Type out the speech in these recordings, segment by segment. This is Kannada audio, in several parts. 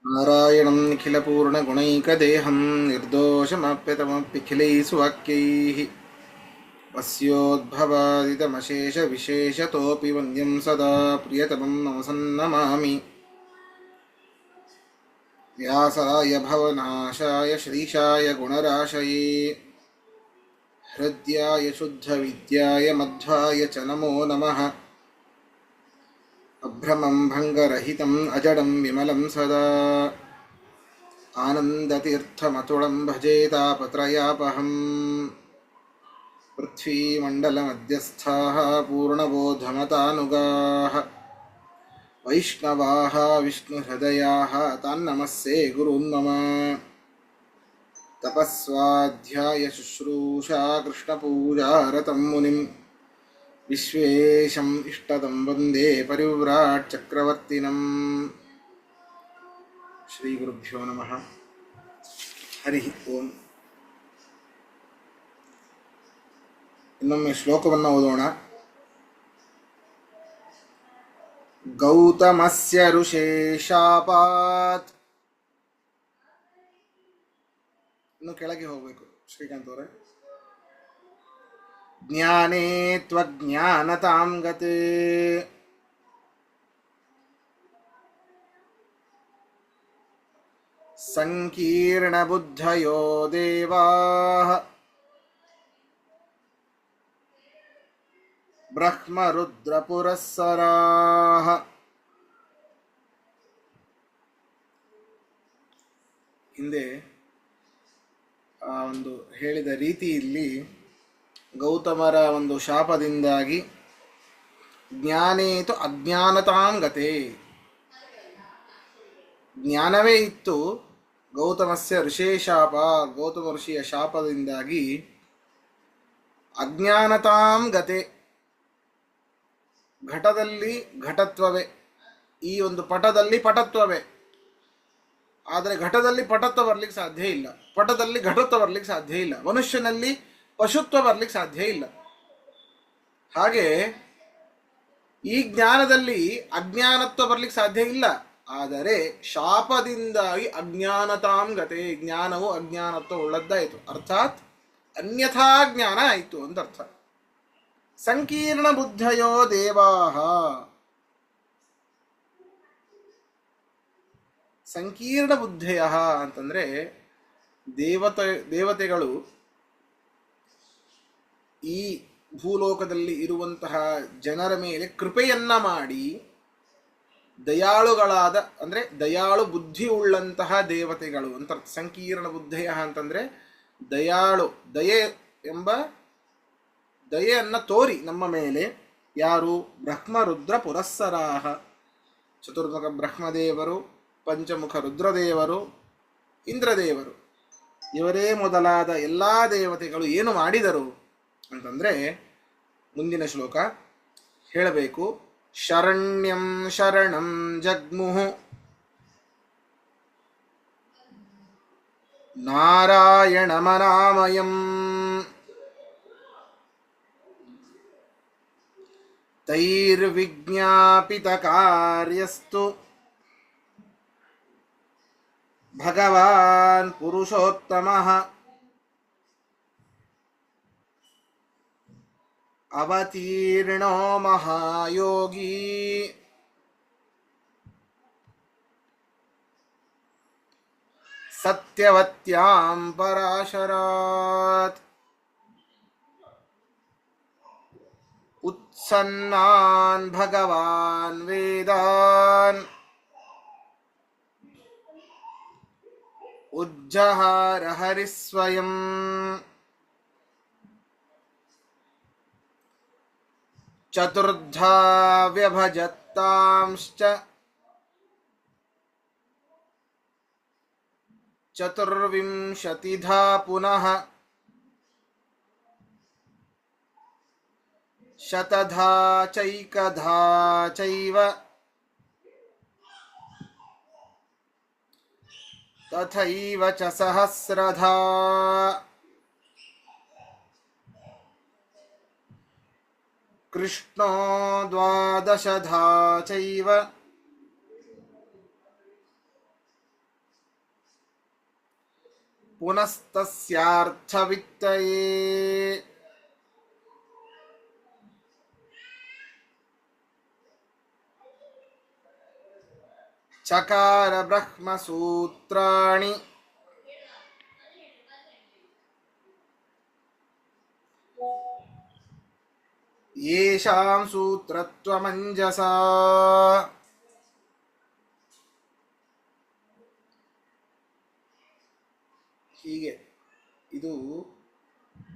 नारायणं निखिलपूर्णगुणैकदेहं निर्दोषमाप्यतमप्यखिलैः सुवाक्यैः अस्योद्भवादितमशेषविशेषतोऽपि वन्द्यं सदा प्रियतमं नमसन्नमामि। व्यासाय भवनाशाय श्रीशाय गुणराशये हृद्याय शुद्धविद्याय मध्वाय च नमो नमः। अभ्रमं भङ्गरहितम् अजडं विमलं सदा आनन्दतीर्थमतुलं भजे तापत्रयापहम्। पृथ्वीमण्डलमध्यस्थाः पूर्णबोधमतानुगाः वैष्णवाः विष्णुहृदयाः तान्नमस्ये गुरून् मम। तपस्वाध्यायशुश्रूषा कृष्णपूजारतं मुनिं विश्वेशम् इष्टदं वन्दे परिव्राट् चक्रवर्तिनम्। श्रीगुरुभ्यो नमः। हरिः ओम्। ಇನ್ನೊಮ್ಮೆ ಶ್ಲೋಕವನ್ನು ಓದೋಣ. ಗೌತಮಸ್ಯ ಋಷೇ ಶಾಪಾತ್. ಇನ್ನು ಕೆಳಗೆ ಹೋಗಬೇಕು ಶ್ರೀಕಾಂತ್ ಅವರೇ. ಜ್ಞಾನೇ ತ್ವಜ್ಞಾನತಾಂ ಗತೇ ಸಂಕೀರ್ಣ ಬುದ್ಧಯೋ ದೇವಾಃ ಬ್ರಹ್ಮರುದ್ರ ಪುರಸ್ಸರಾಃ. ಹಿಂದೆ ಒಂದು ಹೇಳಿದ ರೀತಿಯಲ್ಲಿ ಗೌತಮರ ಒಂದು ಶಾಪದಿಂದಾಗಿ ಜ್ಞಾನೇತು ಅಜ್ಞಾನತಾಂ ಗತೆ, ಜ್ಞಾನವೇ ಇತ್ತು, ಗೌತಮಸ್ಯ ಋಷೇ ಶಾಪ, ಗೌತಮ ಋಷಿಯ ಶಾಪದಿಂದಾಗಿ ಅಜ್ಞಾನತಾಂ ಗತೆ, ಘಟದಲ್ಲಿ ಘಟತ್ವವೇ, ಈ ಒಂದು ಪಟದಲ್ಲಿ ಪಟತ್ವವೇ, ಆದರೆ ಘಟದಲ್ಲಿ ಪಟತ್ವ ಬರ್ಲಿಕ್ಕೆ ಸಾಧ್ಯ ಇಲ್ಲ, ಪಟದಲ್ಲಿ ಘಟತ್ವ ಬರ್ಲಿಕ್ಕೆ ಸಾಧ್ಯ ಇಲ್ಲ, ಮನುಷ್ಯನಲ್ಲಿ ಪಶುತ್ವ ಬರ್ಲಿಕ್ಕೆ ಸಾಧ್ಯ ಇಲ್ಲ. ಹಾಗೆ ಈ ಜ್ಞಾನದಲ್ಲಿ ಅಜ್ಞಾನತ್ವ ಬರ್ಲಿಕ್ಕೆ ಸಾಧ್ಯ ಇಲ್ಲ, ಆದರೆ ಶಾಪದಿಂದಾಗಿ ಅಜ್ಞಾನತಾಂ ಗತೆ, ಜ್ಞಾನವು ಅಜ್ಞಾನತ್ವ ಉಳ್ಳದ್ದಾಯಿತು, ಅರ್ಥಾತ್ ಅನ್ಯಥಾ ಜ್ಞಾನ ಆಯಿತು ಅಂತ ಅರ್ಥ. ಸಂಕೀರ್ಣ ಬುದ್ಧಯೋ ದೇವಾಹ, ಸಂಕೀರ್ಣ ಬುದ್ಧಯ ಅಂತಂದ್ರೆ ದೇವತೆಗಳು ಈ ಭೂಲೋಕದಲ್ಲಿ ಇರುವಂತಹ ಜನರ ಮೇಲೆ ಕೃಪೆಯನ್ನ ಮಾಡಿ ದಯಾಳುಗಳಾದ, ಅಂದ್ರೆ ದಯಾಳು ಬುದ್ಧಿ ಉಳ್ಳಂತಹ ದೇವತೆಗಳು ಅಂತ. ಸಂಕೀರ್ಣ ಬುದ್ಧಯ ಅಂತಂದ್ರೆ ದಯಾಳು, ದಯೆ ಎಂಬ ದಯೆಯನ್ನ ತೋರಿ ನಮ್ಮ ಮೇಲೆ ಯಾರು? ಬ್ರಹ್ಮರುದ್ರ ಪುರಸ್ಸರಾಹ, ಚತುರ್ಮುಖ ಬ್ರಹ್ಮದೇವರು, ಪಂಚಮುಖ ರುದ್ರದೇವರು, ಇಂದ್ರದೇವರು, ಇವರೇ ಮೊದಲಾದ ಎಲ್ಲ ದೇವತೆಗಳು ಏನು ಮಾಡಿದರು ಅಂತಂದ್ರೆ ಮುಂದಿನ ಶ್ಲೋಕ ಹೇಳಬೇಕು. ಶರಣ್ಯಂ ಶರಣಂ ಜಗ್ಮುಹು ನಾರಾಯಣಮನಾಮಯಂ ತೈರ್ವಿಜ್ಞಾಪಿತ ಕಾರ್ಯಸ್ತು ಭಗವಾನ್ ಪುರುಷೋತ್ತಮಃ ಅವತೀರ್ಣೋ ಮಹಾಯೋಗಿ ಸತ್ಯವತ್ಯಾಂ ಪರಾಶರಾತ್ ಉತ್ಸನ್ನಾನ್ ಭಗವಾನ್ ವೇದಾನ್ ಉಜ್ಜಹಾರ ಹರಿಸ್ವಯಂ ಚತುರ್ಧಾ ವ್ಯಭಜತ್ತಾಂಶ್ಚ ಚತುರ್ವಿಂಶತಿಧಾ ಪುನಃ ಶತಧಾ ಚೈಕಧಾ ಚೈವ ತಥೈವ ಚ ಸಹಸ್ರಧಾ. ಕೃಷ್ಣೋ ದ್ವಾದಶಧಾ ಚೈವ ಪುನಸ್ತಸ್ಯಾರ್ಥವಿತ್ತಯೇ. ಚಕಾರ ಬ್ರಹ್ಮಸೂತ್ರಾಣಿ ಯೇಷಾಂ ಸೂತ್ರತ್ವಮಂಜಸಾ. ಹೀಗೆ ಇದು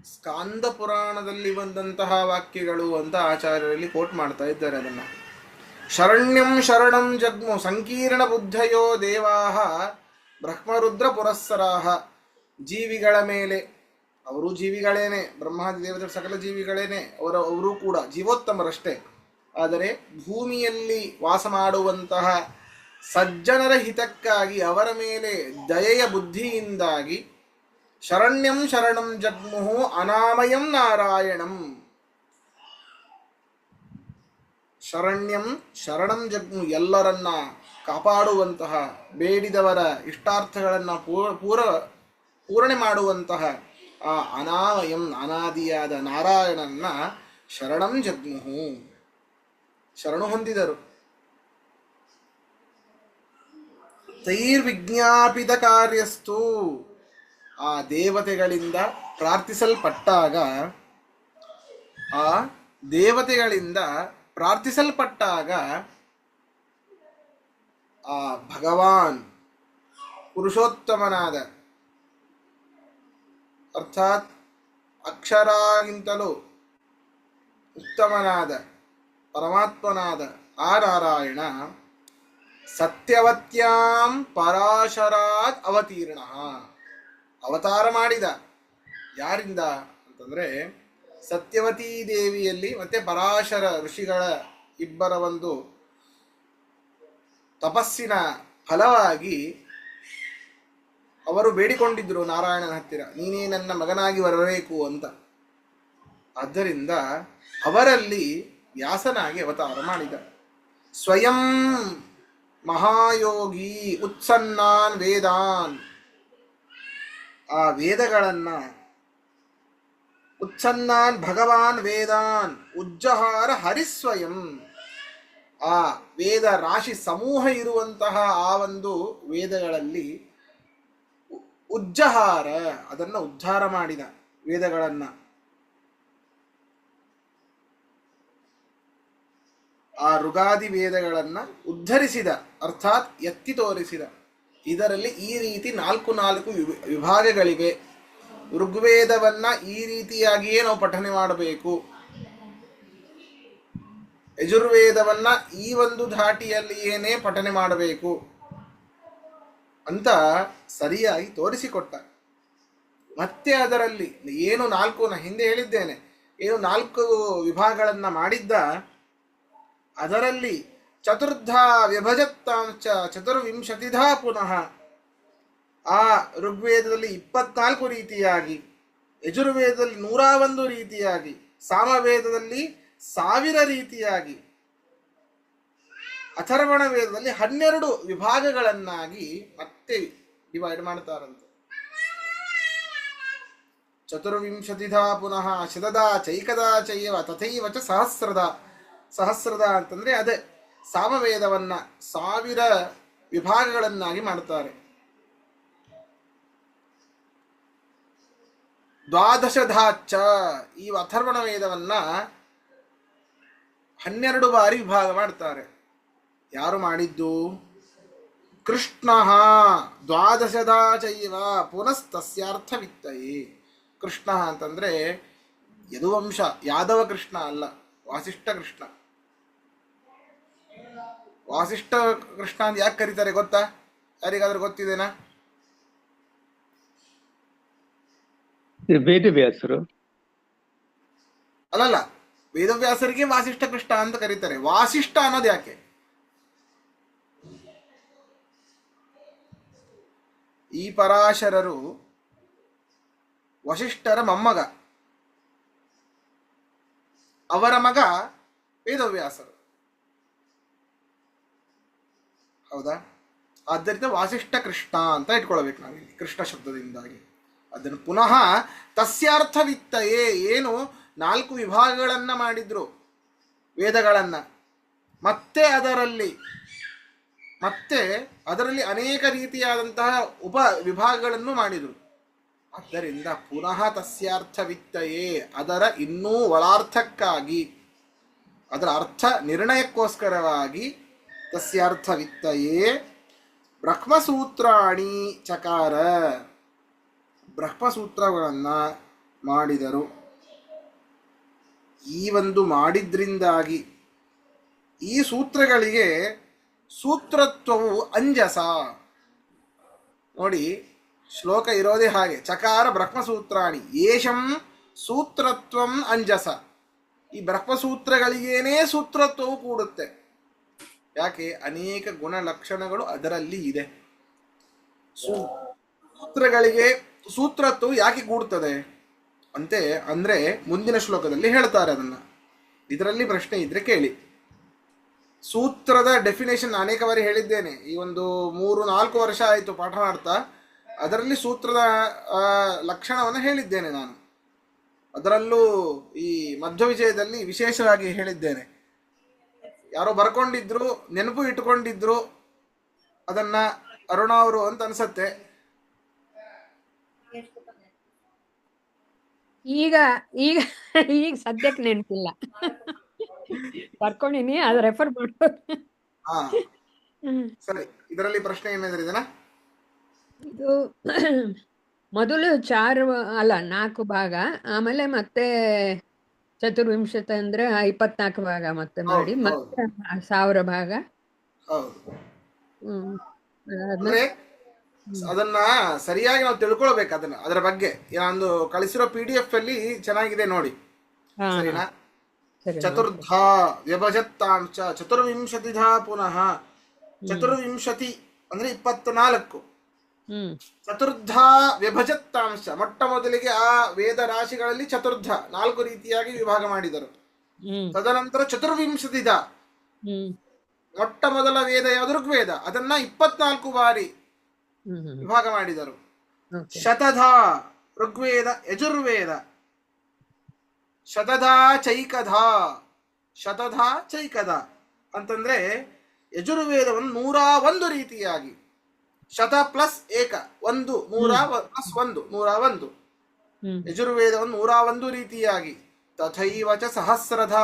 ಸ್ಕಾಂದ ಪುರಾಣದಲ್ಲಿ ಬಂದಂತಹ ವಾಕ್ಯಗಳು ಅಂತ ಆಚಾರ್ಯರಲ್ಲಿ ಕೋಟ್ ಮಾಡ್ತಾ ಇದ್ದಾರೆ. ಅದನ್ನು ಶರಣ್ಯಂ ಶರಣಂ ಜಗ್ಮು ಸಂಕೀರ್ಣ ಬುದ್ಧಯೋ ದೇವಾಹ ಬ್ರಹ್ಮರುದ್ರ ಪುರಸ್ಸರಾಹ. ಜೀವಿಗಳ ಮೇಲೆ, ಅವರು ಜೀವಿಗಳೇನೆ, ಬ್ರಹ್ಮಾದಿ ದೇವತೆ ಸಕಲ ಜೀವಿಗಳೇನೆ, ಅವರು ಕೂಡ ಜೀವೋತ್ತಮರಷ್ಟೇ. ಆದರೆ ಭೂಮಿಯಲ್ಲಿ ವಾಸ ಮಾಡುವಂತಹ ಸಜ್ಜನರ ಹಿತಕ್ಕಾಗಿ ಅವರ ಮೇಲೆ ದಯೆಯ ಬುದ್ಧಿಯಿಂದಾಗಿ ಶರಣ್ಯಂ ಶರಣಂ ಜಗ್ಮುಹು ಅನಾಮಯಂ ನಾರಾಯಣಂ. ಶರಣ್ಯಂ ಶರಣಂ ಜಗ್ಮು, ಎಲ್ಲರನ್ನ ಕಾಪಾಡುವಂತಹ, ಬೇಡಿದವರ ಇಷ್ಟಾರ್ಥಗಳನ್ನು ಪೂರಣೆ ಮಾಡುವಂತಹ ಆ ಅನಾಮಯಂ ಅನಾದಿಯಾದ ನಾರಾಯಣನ್ನ ಶರಣಂ ಜಗ್ಮುಹು, ಶರಣು ಹೊಂದಿದರು. ತೈರ್ವಿಜ್ಞಾಪಿತ ಕಾರ್ಯಸ್ತು, ಆ ದೇವತೆಗಳಿಂದ ಪ್ರಾರ್ಥಿಸಲ್ಪಟ್ಟಾಗ, ಆ ಭಗವಾನ್ ಪುರುಷೋತ್ತಮನಾದ, ಅರ್ಥಾತ್ ಅಕ್ಷರಾಗಿಂತಲೂ ಉತ್ತಮನಾದ ಪರಮಾತ್ಮನಾದ ಆ ನಾರಾಯಣ ಸತ್ಯವತ್ಯಾಂ ಪರಾಶರಾತ್ ಅವತೀರ್ಣ, ಅವತಾರ ಮಾಡಿದ. ಯಾರಿಂದ ಅಂತಂದರೆ ಸತ್ಯವತೀ ದೇವಿಯಲ್ಲಿ ಮತ್ತೆ ಪರಾಶರ ಋಷಿಗಳ ಇಬ್ಬರ ಒಂದು ತಪಸ್ಸಿನ ಫಲವಾಗಿ ಅವರು ಬೇಡಿಕೊಂಡಿದ್ರು ನಾರಾಯಣನ ಹತ್ತಿರ, ನೀನೇ ನನ್ನ ಮಗನಾಗಿ ಬರಬೇಕು ಅಂತ. ಆದ್ದರಿಂದ ಅವರಲ್ಲಿ ವ್ಯಾಸನಾಗಿ ಅವತಾರ ಮಾಡಿದ. ಸ್ವಯಂ ಮಹಾಯೋಗಿ ಉತ್ಸನ್ನಾನ್ ವೇದಾನ್, ಆ ವೇದಗಳನ್ನು ಉತ್ಸನ್ನಾನ್ ಭಗವಾನ್ ವೇದಾನ್ ಉಜ್ಜಹಾರ ಹರಿಸ್ವಯಂ, ಆ ವೇದ ರಾಶಿ ಸಮೂಹ ಇರುವಂತಹ ಆ ಒಂದು ವೇದಗಳಲ್ಲಿ ಉಜ್ಜಹಾರ, ಅದನ್ನು ಉದ್ಧಾರ ಮಾಡಿದ ವೇದಗಳನ್ನು. ಆ ಋಗಾದಿ ವೇದಗಳನ್ನು ಉದ್ಧರಿಸಿದ, ಅರ್ಥಾತ್ ಎತ್ತಿ ತೋರಿಸಿದ. ಇದರಲ್ಲಿ ಈ ರೀತಿ ನಾಲ್ಕು ವಿಭಾಗಗಳಿವೆ. ಋಗ್ವೇದವನ್ನ ಈ ರೀತಿಯಾಗಿಯೇ ನಾವು ಪಠನೆ ಮಾಡಬೇಕು, ಯಜುರ್ವೇದವನ್ನ ಈ ಒಂದು ಧಾಟಿಯಲ್ಲಿಯೇನೇ ಪಠನೆ ಮಾಡಬೇಕು ಅಂತ ಸರಿಯಾಗಿ ತೋರಿಸಿಕೊಟ್ಟ. ಮತ್ತೆ ಅದರಲ್ಲಿ ಏನು ಹಿಂದೆ ಹೇಳಿದ್ದೇನೆ, ಏನು 4 ವಿಭಾಗಗಳನ್ನು ಮಾಡಿದ್ದ, ಅದರಲ್ಲಿ ಚತುರ್ಧ ವಿಭಜತ್ತಾಂಚ ಚತುರ್ವಿಂಶತಿಧಾ ಪುನಃ. ಆ ಋಗ್ವೇದದಲ್ಲಿ 24 ರೀತಿಯಾಗಿ, ಯಜುರ್ವೇದದಲ್ಲಿ 101 ರೀತಿಯಾಗಿ, ಸಾಮವೇದದಲ್ಲಿ 1000 ರೀತಿಯಾಗಿ, ಅಥರ್ವಣ ವೇದದಲ್ಲಿ 12 ವಿಭಾಗಗಳನ್ನಾಗಿ ಮತ್ತೆ ಡಿವೈಡ್ ಮಾಡ್ತಾರಂತೆ. ಚತುರ್ವಿಂಶತಿಧಾ ಪುನಃ ಶತದಾ ಚೈಕದಾ ಚೈವ ತಥೈವ ಚ ಸಹಸ್ರದ ಅಂತಂದ್ರೆ ಅದೇ ಸಾಮವೇದವನ್ನ 1000 ವಿಭಾಗಗಳನ್ನಾಗಿ ಮಾಡ್ತಾರೆ. ದ್ವಾದಶಧಾಚ, ಈ ಅಥರ್ವಣ ವೇದವನ್ನ 12 ಬಾರಿ ವಿಭಾಗ ಮಾಡ್ತಾರೆ. ಯಾರು ಮಾಡಿದ್ದು? ಕೃಷ್ಣ. ದ್ವಾದಶಧಾ ಚೈವ ಪುನಸ್ತಸ್ಯಾರ್ಥವಿತ್ತಯೇ. ಕೃಷ್ಣ ಅಂತಂದ್ರೆ ಯದುವಂಶ, ಯಾದವ ಕೃಷ್ಣ ಅಲ್ಲ, ವಾಸಿಷ್ಠ ಕೃಷ್ಣ. ವಾಸಿಷ್ಠ ಕೃಷ್ಣ ಅಂತ ಯಾಕೆ ಕರೀತಾರೆ ಗೊತ್ತಾ? ಯಾರಿಗಾದ್ರೂ ಗೊತ್ತಿದೆನಾ? ವೇದವ್ಯಾಸರು ಅಲ್ಲಲ್ಲ, ವೇದವ್ಯಾಸರಿಗೆ ವಾಸಿಷ್ಠ ಕೃಷ್ಣ ಅಂತ ಕರೀತಾರೆ. ವಾಸಿಷ್ಠ ಅನ್ನೋದು ಯಾಕೆ? ಈ ಪರಾಶರರು ವಸಿಷ್ಠರ ಮೊಮ್ಮಗ, ಅವರ ಮಗ ವೇದವ್ಯಾಸರು. ಹೌದಾ? ಆದ್ದರಿಂದ ವಾಸಿಷ್ಠ ಕೃಷ್ಣ ಅಂತ ಇಟ್ಕೊಳ್ಬೇಕು ನಾವಿಲ್ಲಿ, ಕೃಷ್ಣ ಶಬ್ದದಿಂದಾಗಿ. ಅದನ್ನು ಪುನಃ ತಸ್ಯಾರ್ಥವಿತ್ತಯೇ, ಏನು 4 ವಿಭಾಗಗಳನ್ನು ಮಾಡಿದ್ರು ವೇದಗಳನ್ನು, ಮತ್ತೆ ಅದರಲ್ಲಿ ಅನೇಕ ರೀತಿಯಾದಂತಹ ಉಪ ವಿಭಾಗಗಳನ್ನು ಮಾಡಿದರು. ಆದ್ದರಿಂದ ಪುನಃ ತಸ್ಯಾರ್ಥವಿತ್ತಯೇ, ಅದರ ಇನ್ನೂ ಒಳಾರ್ಥಕ್ಕಾಗಿ, ಅದರ ಅರ್ಥ ನಿರ್ಣಯಕ್ಕೋಸ್ಕರವಾಗಿ ತಸ್ಯಾರ್ಥವಿತ್ತಯೇ ಬ್ರಹ್ಮಸೂತ್ರಾಣಿ ಚಕಾರ, ಬ್ರಹ್ಮಸೂತ್ರಗಳನ್ನು ಮಾಡಿದರು. ಈ ಒಂದು ಮಾಡಿದ್ರಿಂದಾಗಿ ಈ ಸೂತ್ರಗಳಿಗೆ ಸೂತ್ರತ್ವವು ಅಂಜಸ. ನೋಡಿ, ಶ್ಲೋಕ ಇರೋದೇ ಹಾಗೆ, ಚಕಾರ ಬ್ರಹ್ಮಸೂತ್ರಾಣಿ ಯೇಷಂ ಸೂತ್ರತ್ವಂ ಅಂಜಸ. ಈ ಬ್ರಹ್ಮಸೂತ್ರಗಳಿಗೇನೇ ಸೂತ್ರತ್ವವು ಕೂಡುತ್ತೆ. ಯಾಕೆ? ಅನೇಕ ಗುಣಲಕ್ಷಣಗಳು ಅದರಲ್ಲಿ ಇದೆ. ಸೂತ್ರಗಳಿಗೆ ಸೂತ್ರತ್ವವು ಯಾಕೆ ಕೂಡುತ್ತದೆ ಅಂತೆ ಅಂದರೆ ಮುಂದಿನ ಶ್ಲೋಕದಲ್ಲಿ ಹೇಳ್ತಾರೆ ಅದನ್ನ. ಇದರಲ್ಲಿ ಪ್ರಶ್ನೆ ಇದ್ರೆ ಕೇಳಿ. ಸೂತ್ರದ ಡೆಫಿನೇಷನ್ ಅನೇಕ ಬಾರಿ ಹೇಳಿದ್ದೇನೆ. ಈ ಒಂದು 3-4 ವರ್ಷ ಆಯಿತು ಪಾಠ ಮಾಡ್ತಾ. ಅದರಲ್ಲಿ ಸೂತ್ರದ ಲಕ್ಷಣವನ್ನು ಹೇಳಿದ್ದೇನೆ ನಾನು. ಅದರಲ್ಲೂ ಈ ಮಧ್ವ ವಿಜಯದಲ್ಲಿ ವಿಶೇಷವಾಗಿ ಹೇಳಿದ್ದೇನೆ. ಯಾರೋ ಬರ್ಕೊಂಡಿದ್ರು, ನೆನಪು ಇಟ್ಟುಕೊಂಡಿದ್ರು, ಅದನ್ನ ಅರುಣ ಅವರು ಅಂತ ಅನ್ಸತ್ತೆ. ಈಗ ಈಗ ಈಗ ಸದ್ಯಕ್ಕೆ ನೆನಪಿಲ್ಲ, ಬರ್ಕೊಂಡಿನಿ, ಅದು ರೆಫರ್ ಮಾಡು. ಹಾ ಸರಿ. ಇದರಲ್ಲಿ ಪ್ರಶ್ನೆ ಏನಾದ್ರೆ ಇದನ್ನ ಇದು ಮೊದಲು 4 ಭಾಗ, ಆಮೇಲೆ ಮತ್ತೆ ಚತುರ್ವಿಂಶತ ಅಂದ್ರೆ 24 ಭಾಗ ಮತ್ತೆ ಮಾಡಿ, ಮತ್ತೆ 1000 ಭಾಗ. ಅಂದ್ರೆ ಅದನ್ನ ಸರಿಯಾಗಿ ನಾವು ತಿಳ್ಕೊಳ್ಬೇಕು. ಅದರ ಬಗ್ಗೆ ನಾನು ಕಳಿಸಿರೋ PDF ಅಲ್ಲಿ ಚೆನ್ನಾಗಿದೆ ನೋಡಿ, ಸರಿನಾ? ಚತುರ್ಧ ವ್ಯಭಜತ್ತಾಂಶ ಚತುರ್ವಿಂಶತಿಧ ಪುನಃ ಚತುರ್ವಿಂಶತಿ ಅಂದ್ರೆ 24. ಚತುರ್ಧ ವ್ಯಭಜತ್ತಾಂಶ, ಮೊಟ್ಟ ಮೊದಲಿಗೆ ಆ ವೇದ ರಾಶಿಗಳಲ್ಲಿ ಚತುರ್ಧ 4 ರೀತಿಯಾಗಿ ವಿಭಾಗ ಮಾಡಿದರು. ತದನಂತರ ಚತುರ್ವಿಂಶತಿಧ, ಮೊಟ್ಟ ಮೊದಲ ವೇದ ಯಾವುದು? ಋಗ್ವೇದ. ಅದನ್ನ 24 ಬಾರಿ ವಿಭಾಗ ಮಾಡಿದರು. ಶತಧ ಋಗ್ವೇದ ಯಜುರ್ವೇದ, ಶತಧ ಚೈಕಧ, ಶತಧ ಚೈಕಧ ಅಂತಂದ್ರೆ ಯಜುರ್ವೇದವನ್ನು 101 ರೀತಿಯಾಗಿ, ಶತ ಪ್ಲಸ್ ಏಕ 1, 100 ಪ್ಲಸ್ 1, 101. ಯಜುರ್ವೇದವನ್ನು 101 ರೀತಿಯಾಗಿ. ತಥೈವ ಚ ಸಹಸ್ರಧ,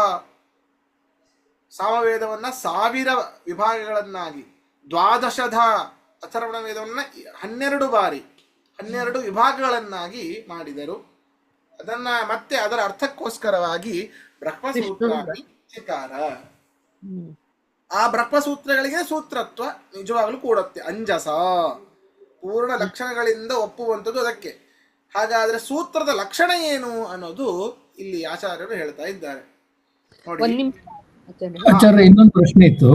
ಸಾಮವೇದವನ್ನ 1000 ವಿಭಾಗಗಳನ್ನಾಗಿ. ದ್ವಾದಶಧ ಅಥರ್ವಣ ವೇದವನ್ನ 12 ಬಾರಿ 12 ವಿಭಾಗಗಳನ್ನಾಗಿ ಮಾಡಿದರು. ಅದನ್ನ ಮತ್ತೆ ಅದರ ಅರ್ಥಕ್ಕೋಸ್ಕರವಾಗಿ ಬ್ರಹ್ಮಸೂತ್ರಾಣಿ ಚಕಾರ. ಆ ಬ್ರಹ್ಮಸೂತ್ರಗಳಿಗೆ ಸೂತ್ರತ್ವ ನಿಜವಾಗಲೂ ಕೂಡುತ್ತೆ, ಅಂಜಸ, ಪೂರ್ಣ ಲಕ್ಷಣಗಳಿಂದ ಒಪ್ಪುವಂಥದ್ದು ಅದಕ್ಕೆ. ಹಾಗಾದ್ರೆ ಸೂತ್ರದ ಲಕ್ಷಣ ಏನು ಅನ್ನೋದು ಇಲ್ಲಿ ಆಚಾರ್ಯರು ಹೇಳ್ತಾ ಇದ್ದಾರೆ ನೋಡಿ. ಆಚಾರ್ಯ, ಇನ್ನೊಂದು ಪ್ರಶ್ನೆ ಇತ್ತು,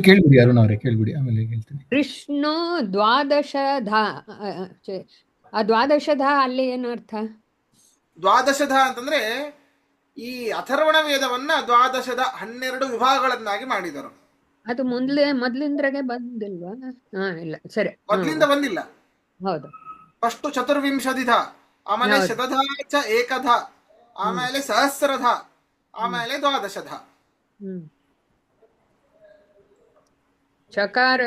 ಕೇಳ್ಬಿಡಿ ಅರುಣ್ ಅವರೇ, ಕೇಳ್ಬಿಡಿ, ಆಮೇಲೆ ಹೇಳ್ತೀನಿ. ಕೃಷ್ಣೋ ದ್ವಾದಶಧ, ಆ ದ್ವಾದಶಧ ಅಲ್ಲಿ ಏನು ಅರ್ಥ? ದ್ವಾದಶಧ ಅಂತಂದ್ರೆ ಈ ಅಥರ್ವಣ ವೇದವನ್ನ ದ್ವಾದಶದ 12 ವಿಭಾಗಗಳನ್ನಾಗಿ ಮಾಡಿದರು. ಅದು ಮೊದ್ಲಿಂದ್ರಾಗೆ ಬಂದಿಲ್ವಾ? ಇಲ್ಲ, ಸರಿ, ಮೊದ್ಲಿಂದ ಬಂದಿಲ್ಲ. ಹೌದು. ಫಸ್ಟ್ ಚತುರ್ವಿಂಶತಿಧ, ಆಮೇಲೆ ಶತಧ ಚ ಏಕಧ, ಆಮೇಲೆ ಸಹಸ್ರಧ, ಆಮೇಲೆ ದ್ವಾದಶಧ. ಚಕಾರ,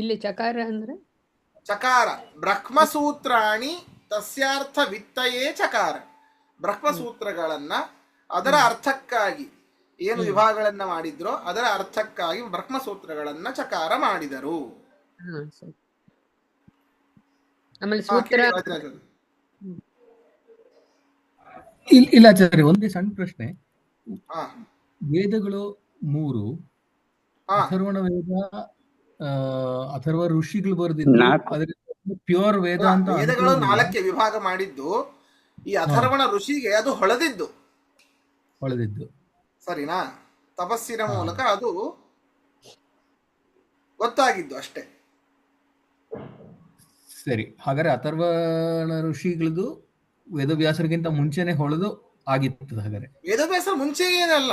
ಇಲ್ಲಿ ಚಕಾರ ಅಂದ್ರೆ ಚಕಾರ ಬ್ರಹ್ಮಸೂತ್ರಾಣಿ ತಸ್ಯಾರ್ಥ ವಿತ್ತಯೇ ಚಕಾರ. ಬ್ರಹ್ಮಸೂತ್ರಗಳನ್ನ ಅದರ ಅರ್ಥಕ್ಕಾಗಿ ಏನು ವಿಭಾಗಗಳನ್ನ ಮಾಡಿದ್ರೋ ಅದರ ಅರ್ಥಕ್ಕಾಗಿ ಬ್ರಹ್ಮಸೂತ್ರಗಳನ್ನ ಚಕಾರ ಮಾಡಿದರು. ಆಮೇಲೆ ಸೂತ್ರ ಇಲ್ಲ ಆಚಾರ್ಯ, ಒಂದೇ ಸಣ್ಣ ಪ್ರಶ್ನೆ. ವೇದಗಳು 3, ಅಥರ್ವಣ ವೇದ, ಅಥರ್ವ ಋಷಿಗಳು ಬರೆದಿದ್ದು ಪ್ಯೂರ್ ವೇದ ಅಂತ. ವೇದಗಳು 4ಕ್ಕೆ ವಿಭಾಗ ಮಾಡಿದ್ದು, ಈ ಅಥರ್ವಣ ಋಷಿಗೆ ಅದು ಹೊಳೆದಿದ್ದು, ಸರಿನಾ? ತಪಸ್ಸಿನ ಮೂಲಕ ಅದು ಗೊತ್ತಾಗಿದ್ದು ಅಷ್ಟೇ. ಸರಿ, ಹಾಗಾದ್ರೆ ಅಥರ್ವಣ ಋಷಿಗಳದು ವೇದವ್ಯಾಸರಿಗಿಂತ ಮುಂಚೆನೆ ಹೊಳೆದು ಆಗಿತ್ತು. ಹಾಗಾದ್ರೆ ವೇದವ್ಯಾಸರ ಮುಂಚೆ ಏನಲ್ಲ,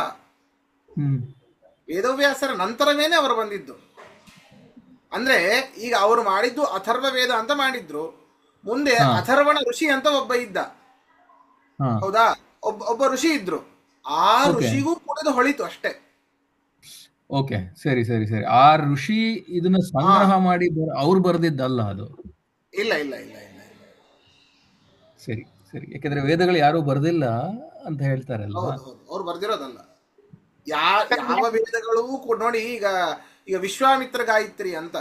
ವೇದವ್ಯಾಸರ ನಂತರವೇನೆ ಅವರು ಬಂದಿದ್ದು. ಅಂದ್ರೆ ಈಗ ಅವರು ಮಾಡಿದ್ದು ಅಥರ್ವ ವೇದ ಅಂತ ಮಾಡಿದ್ರು, ಮುಂದೆ ಹಾ. ಅಥರ್ವಣ ಋಷಿ ಅಂತ ಒಬ್ಬ ಇದ್ದ, ಹಾ. ಹೌದಾ? ಒಬ್ಬ ಋಷಿ ಇದ್ರು. ಆ ಓಕೆ. ಋಷಿಗೂ ಕುಡಿದು ಹೊಳಿತು ಅಷ್ಟೇ. ಓಕೆ, ಸರಿ ಸರಿ ಸರಿ. ಆ ಋಷಿ ಇದನ್ನ ಹಾ, ಸಂಗ್ರಹ ಮಾಡಿ ಅವ್ರು ಬರ್ದಿದ್ದಲ್ಲ ಅದು. ಇಲ್ಲ ಇಲ್ಲ ಇಲ್ಲ ಇಲ್ಲ ಇಲ್ಲ. ಸರಿ ಸರಿ, ಯಾಕಂದ್ರೆ ವೇದಗಳು ಯಾರು ಬರ್ದಿಲ್ಲ ಅಂತ ಹೇಳ್ತಾರಲ್ವಾ. ಹೌದು ಹೌದು, ಅವ್ರು ಬರ್ದಿರೋದಲ್ಲ. ಯಾವ ವೇದಗಳು ನೋಡಿ, ಈಗ ವಿಶ್ವಾಮಿತ್ರ ಗಾಯತ್ರಿ ಅಂತ,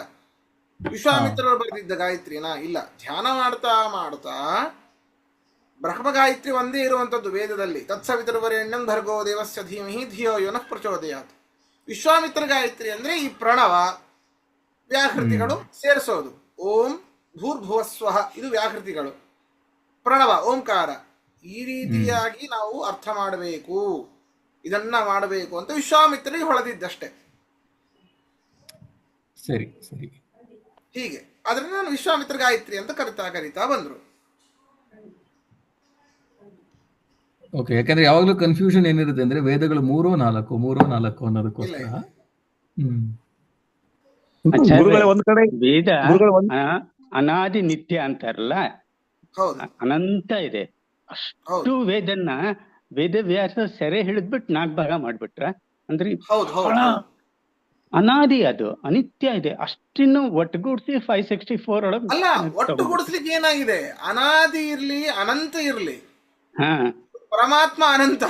ಹಾ. ವಿಶ್ವಾಮಿತ್ರರು ಬರೆದಿದ್ದ ಗಾಯತ್ರಿನಾ? ಇಲ್ಲ. ಧ್ಯಾನ ಮಾಡ್ತಾ ಮಾಡ್ತಾ ಬ್ರಹ್ಮ ಗಾಯತ್ರಿ ಒಂದೇ ಇರುವಂತದ್ದು ವೇದದಲ್ಲಿ. ತತ್ಸವಿತುರ್ವರೆಣ್ಯಂ ಭರ್ಗೋ ದೇವಸ್ಯ ಧೀಮಹಿ ಧಿಯೋ ಯೋನಃ ಪ್ರಚೋದಯಾತ್. ವಿಶ್ವಾಮಿತ್ರ ಗಾಯತ್ರಿ ಅಂದ್ರೆ ಈ ಪ್ರಣವ ವ್ಯಾಹೃತಿಗಳು ಸೇರಿಸೋದು. ಓಂ ಭೂರ್ಭುವಸ್ವಃ ಇದು ವ್ಯಾಹೃತಿಗಳು, ಪ್ರಣವ ಓಂಕಾರ. ಈ ರೀತಿಯಾಗಿ ನಾವು ಅರ್ಥ ಮಾಡಬೇಕು, ಇದನ್ನ ಮಾಡಬೇಕು ಅಂತ ವಿಶ್ವಾಮಿತ್ರರಿಗೆ ಹೊಳೆದಿದ್ದಷ್ಟೇ. ಸರಿ ಸರಿ. ಹೀಗೆ ಅದರಿಂದ ನಾನು ವಿಶ್ವಾಮಿತ್ರ ಗಾಯತ್ರಿ ಅಂತ ಕರಿತಾ ಬಂದ್ರು. ಓಕೆ, ಯಾಕಂದ್ರೆ ಯಾವಾಗ್ಲೂ ಕನ್ಫ್ಯೂಷನ್ ಏನಿರುತ್ತೆ ಅಂದ್ರೆ ವೇದಗಳು 3-4 ಅನ್ನೋದಕ್ಕೋಸ್ಕರ. ಹ್ಮ್. ಗುರುಗಳೇ ಒಂದ್ ಕಡೆ ವೇದ ಗುರುಗಳೇ ಒಂದ್ ಅನಾದಿ ನಿತ್ಯ ಅಂತಾರಲ್ಲ, ಹೌದು ಅನಂತ ಇದೆ. ಅಷ್ಟು ವೇದನ್ನ ವೇದವ್ಯಾಸ ಸೆರೆ ಹಿಡಿದ್ಬಿಟ್ಟು 4 ಭಾಗ ಮಾಡ್ಬಿಟ್ರ. ಅಂದ್ರೆ ಹೌದು ಬಹಳ ಅನಾದಿ, ಅದು ಅನಿತ್ಯ ಇದೆ. ಅಷ್ಟಿನ್ನು ಒಟ್ಟುಗೂಡಿಸಿ 564 ಒಳಗೆ ಅಲ್ಲ, ಒಟ್ಟುಗೂಡಿಸ್ಲಿಕ್ಕೆ ಏನಾಗಿದೆ? ಅನಾದಿ ಇರ್ಲಿ, ಅನಂತ ಇರ್ಲಿ, ಹಾ ಪರಮಾತ್ಮ ಅನಂತ.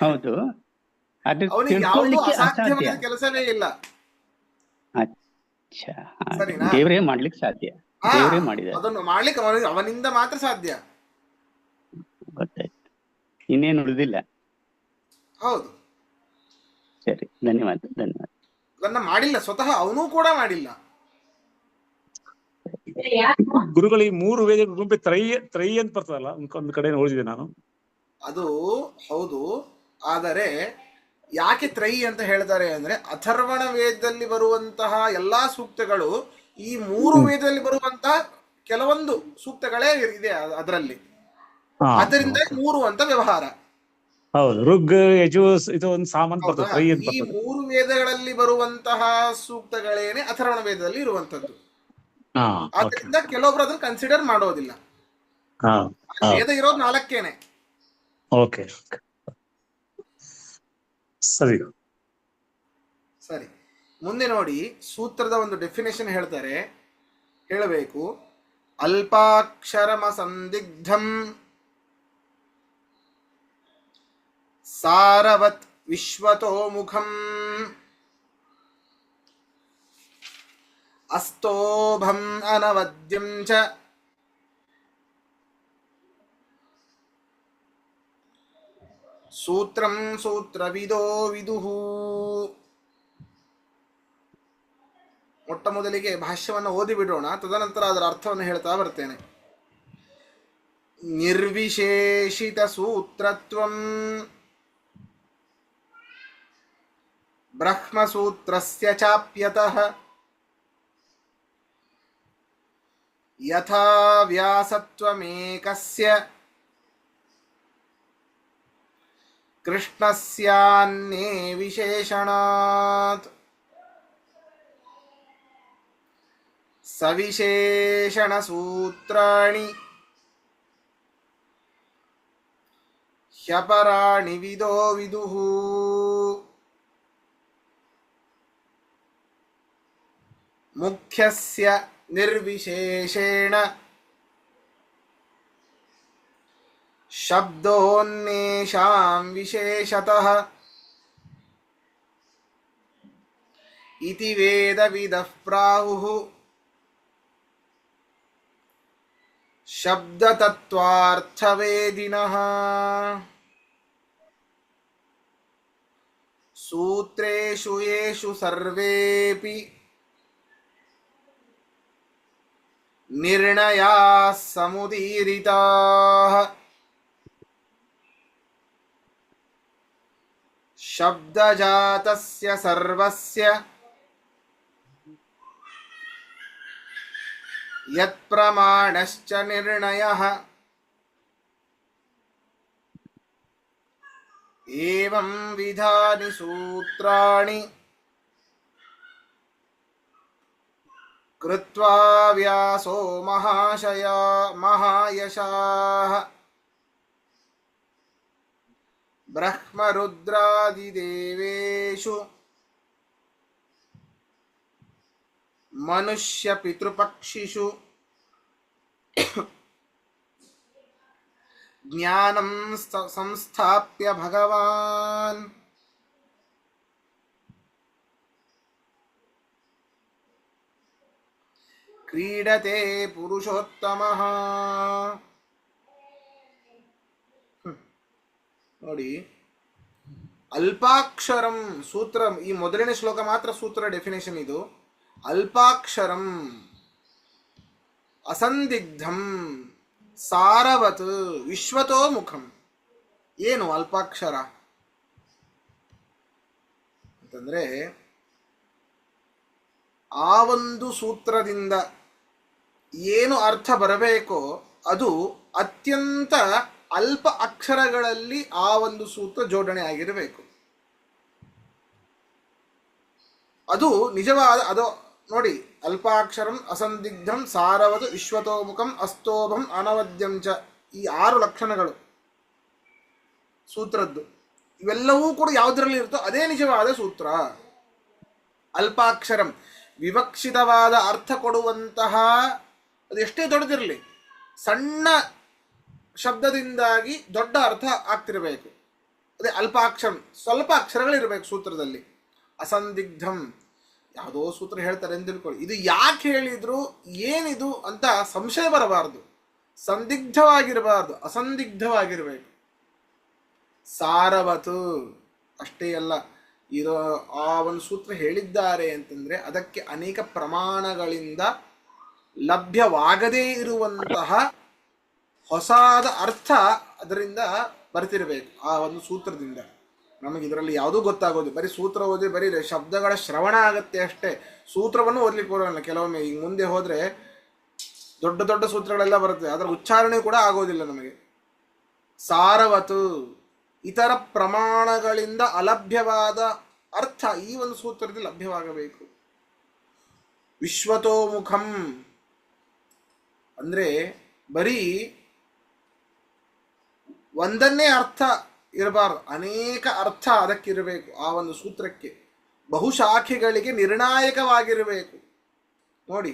ಹೌದು, ಅದು ಅವನಿಗೆ ಯಾವುದು ತಿಳ್ಕೊಳ್ಳಿಕ್ಕೆ ಅಸಾಧ್ಯ. ಅಸಾಧ್ಯವಾದ ಕೆಲಸವೇ ಇಲ್ಲ. ಅಚ್ಚಾ, ಸರಿನಾ? ದೇವರೇ ಮಾಡ್ಲಿಕ್ಕೆ ಸಾಧ್ಯ, ಹಾ, ದೇವರೇ ಮಾಡಿದ. ಅದನ್ನು ಮಾಡ್ಲಿಕ್ಕೆ ಅವನಿಂದ ಮಾತ್ರ ಸಾಧ್ಯ. ಗೊತ್ತಾಯ್ತು, ಇನ್ನೇನು ಉಳಿದಿಲ್ಲ. ಹೌದು, ಸರಿ, ಧನ್ಯವಾದ. ಅದನ್ನ ಮಾಡಿಲ್ಲ, ಸ್ವತಃ ಅವನೂ ಕೂಡ ಮಾಡಿಲ್ಲ. ಗುರುಗಳು ಈ 3 ವೇದ ಗುಂಪೆ ತ್ರೈ ಅಂತ ಬರ್ತದಲ್ಲ, ಒಂದ್ ಕಡೆ ನೋಡಿದೆ ನಾನು. ಅದು ಹೌದು. ಆದರೆ ಯಾಕೆ ತ್ರೈ ಅಂತ ಹೇಳ್ತಾರೆ ಅಂದ್ರೆ, ಅಥರ್ವಣ ವೇದದಲ್ಲಿ ಬರುವಂತಹ ಎಲ್ಲಾ ಸೂಕ್ತಗಳು ಈ 3 ವೇದದಲ್ಲಿ ಬರುವಂತಹ ಕೆಲವೊಂದು ಸೂಕ್ತಗಳೇ ಇದೆ ಅದರಲ್ಲಿ. ಅದರಿಂದ 3 ಅಂತ ವ್ಯವಹಾರ. ಹೌದು, ಋಗ್ ಯಜು ಇದು ಒಂದು ಸಾಮಾನ್ಯ ಬರ್ತದೆ, ತ್ರೈ ಅಂತ ಈ ಬರ್ತದೆ. 3 ವೇದಗಳಲ್ಲಿ ಬರುವಂತಹ ಸೂಕ್ತಗಳೇನೆ ಅಥರ್ವಣ ವೇದದಲ್ಲಿ ಇರುವಂತದ್ದು. ಆದ್ರಿಂದ ಕೆಲವೊಬ್ರು ಅದನ್ನ ಕನ್ಸಿಡರ್ ಮಾಡೋದಿಲ್ಲ. ವೇದ ಇರೋದು 4. ಓಕೆ, ಸರಿ ಸರಿ. ಮುಂದೆ ನೋಡಿ, ಸೂತ್ರದ ಒಂದು ಡೆಫಿನೇಷನ್ ಹೇಳ್ತಾರೆ, ಹೇಳಬೇಕು. ಅಲ್ಪಾಕ್ಷರಮ ಸಂದಿಗ್ಧಂ ಸಾರವತ್ ವಿಶ್ವತೋ ಮುಖಂ ಅಸ್ತೋಭಂ ಅನವದ್ಯಂ ಚ ಸೂತ್ರಂ ಸೂತ್ರವಿದೋ ವಿದುಃ. ಮೊಟ್ಟ ಮೊದಲಿಗೆ ಭಾಷ್ಯವನ್ನು ಓದಿ ಬಿಡೋಣ, ತದನಂತರ ಅದರ ಅರ್ಥವನ್ನು ಹೇಳ್ತಾ ಬರ್ತೇನೆ. ನಿರ್ವಿಶೇಷಿತ ಸೂತ್ರತ್ವಂ ಬ್ರಹ್ಮಸೂತ್ರಸ್ಯ ಚಾಪ್ಯತಃ ಯಥಾ ವ್ಯಾಸತ್ವಮೇಕಸ್ಯ ಕೃಷ್ಣಸ್ಯಾನ್ಯೇ ವಿಶೇಷಣಾತ್ ಸವಿಶೇಷಣ ಸೂತ್ರಾಣಿ ಹ್ಯಪರಾಣಿ ವಿದೋ ವಿದುಃ. ಮುಖ್ಯಸ್ಯ ನಿರ್ವಿಶೇಷೇಣ ಶಬ್ದೋನ್ನೇಷಾಂ ವಿಶೇಷತಃ ಇತಿ ವೇದವಿದಃ ಪ್ರಾಹುಃ ಶಬ್ದತತ್ವಾರ್ಥವೇದಿನಃ. ಸೂತ್ರೇಷು ಯೇಷು ಸರ್ವೇಪಿ ನಿರ್ಣಯಾಃ ಸಮುದೀರಿತಾಃ ಶಬ್ದಜಾತಸ್ಯ ಸರ್ವಸ್ಯ ಯತ್ಪ್ರಮಾಣಶ್ಚ ನಿರ್ಣಯಃ. ಏವಂ ವಿಧಾನಿ ಸೂತ್ರಾಣಿ ಕೃತ್ವಾ ವ್ಯಾಸೋ ಮಹಾಶಯ ಮಹಾಯಶಾಃ ಬ್ರಹ್ಮರುದ್ರಾದಿದೇವೇಷು ಮನುಷ್ಯ ಪಿತೃಪಕ್ಷಿಷು ಜ್ಞಾನಂ ಸಂಸ್ಥಾಪ್ಯ ಭಗವಾನ್ ಕ್ರೀಡತೆ ಪುರುಷೋತ್ತಮಃ. ನೋಡಿ, ಅಲ್ಪಾಕ್ಷರಂ ಸೂತ್ರ, ಈ ಮೊದಲನೇ ಶ್ಲೋಕ ಮಾತ್ರ ಸೂತ್ರ ಡೆಫಿನೇಷನ್ ಇದು. ಅಲ್ಪಾಕ್ಷರಂ ಅಸಂದಿಗ್ಧಂ ಸಾರವತ್ ವಿಶ್ವತೋ ಮುಖಂ. ಏನು ಅಲ್ಪಾಕ್ಷರ ಅಂತಂದ್ರೆ, ಆ ಒಂದು ಸೂತ್ರದಿಂದ ಏನು ಅರ್ಥ ಬರಬೇಕೋ ಅದು ಅತ್ಯಂತ ಅಲ್ಪ ಅಕ್ಷರಗಳಲ್ಲಿ ಆ ಒಂದು ಸೂತ್ರ ಜೋಡಣೆ ಆಗಿರಬೇಕು. ಅದು ನಿಜವಾದ ಅದು ನೋಡಿ, ಅಲ್ಪಾಕ್ಷರಂ ಅಸಂದಿಗ್ಧಂ ಸಾರವದು ವಿಶ್ವತೋಮುಖಂ ಅಸ್ತೋಭಂ ಅನವದ್ಯಂ ಚ, ಈ 6 ಲಕ್ಷಣಗಳು ಸೂತ್ರದ್ದು. ಇವೆಲ್ಲವೂ ಕೂಡ ಯಾವುದರಲ್ಲಿ ಇರುತ್ತೋ ಅದೇ ನಿಜವಾದ ಸೂತ್ರ. ಅಲ್ಪಾಕ್ಷರಂ ವಿವಕ್ಷಿತವಾದ ಅರ್ಥ ಕೊಡುವಂತಹ, ಅದು ಎಷ್ಟೇ ದೊಡ್ಡದಿರಲಿ, ಸಣ್ಣ ಶಬ್ದದಿಂದಾಗಿ ದೊಡ್ಡ ಅರ್ಥ ಆಗ್ತಿರಬೇಕು. ಅದೇ ಅಲ್ಪಾಕ್ಷರಂ, ಸ್ವಲ್ಪ ಅಕ್ಷರಗಳಿರಬೇಕು ಸೂತ್ರದಲ್ಲಿ. ಅಸಂದಿಗ್ಧಂ, ಯಾವುದೋ ಸೂತ್ರ ಹೇಳ್ತಾರೆ ಅಂತ ತಿಳ್ಕೊಳ್ಳಿ, ಇದು ಯಾಕೆ ಹೇಳಿದ್ರು, ಏನಿದು ಅಂತ ಸಂಶಯ ಬರಬಾರ್ದು. ಸಂದಿಗ್ಧವಾಗಿರಬಾರ್ದು, ಅಸಂದಿಗ್ಧವಾಗಿರಬೇಕು. ಸಾರವತು ಅಷ್ಟೇ ಅಲ್ಲ, ಇರೋ ಆ ಒಂದು ಸೂತ್ರ ಹೇಳಿದ್ದಾರೆ ಅಂತಂದ್ರೆ ಅದಕ್ಕೆ ಅನೇಕ ಪ್ರಮಾಣಗಳಿಂದ ಲಭ್ಯವಾಗದೇ ಇರುವಂತಹ ಹೊಸಾದ ಅರ್ಥ ಅದರಿಂದ ಬರ್ತಿರಬೇಕು. ಆ ಒಂದು ಸೂತ್ರದಿಂದ ನಮಗೆ ಇದರಲ್ಲಿ ಯಾವುದೂ ಗೊತ್ತಾಗೋದು, ಬರೀ ಸೂತ್ರ ಓದಿ ಬರೀ ಶಬ್ದಗಳ ಶ್ರವಣ ಆಗತ್ತೆ ಅಷ್ಟೇ, ಸೂತ್ರವನ್ನು ಓದ್ಲಿಕ್ಕೆ ಬರೋಲ್ಲ. ಕೆಲವೊಮ್ಮೆ ಈಗ ಮುಂದೆ ಹೋದರೆ ದೊಡ್ಡ ದೊಡ್ಡ ಸೂತ್ರಗಳೆಲ್ಲ ಬರುತ್ತೆ, ಅದರ ಉಚ್ಚಾರಣೆ ಕೂಡ ಆಗೋದಿಲ್ಲ ನಮಗೆ. ಸಾರವತು, ಇತರ ಪ್ರಮಾಣಗಳಿಂದ ಅಲಭ್ಯವಾದ ಅರ್ಥ ಈ ಒಂದು ಸೂತ್ರದಲ್ಲಿ ಲಭ್ಯವಾಗಬೇಕು. ವಿಶ್ವತೋಮುಖಂ ಅಂದ್ರೆ ಬರೀ ಒಂದನ್ನೇ ಅರ್ಥ ಇರಬಾರ್ದು, ಅನೇಕ ಅರ್ಥ ಅದಕ್ಕಿರಬೇಕು. ಆ ಒಂದು ಸೂತ್ರಕ್ಕೆ ಬಹುಶಾಖೆಗಳಿಗೆ ನಿರ್ಣಾಯಕವಾಗಿರಬೇಕು. ನೋಡಿ,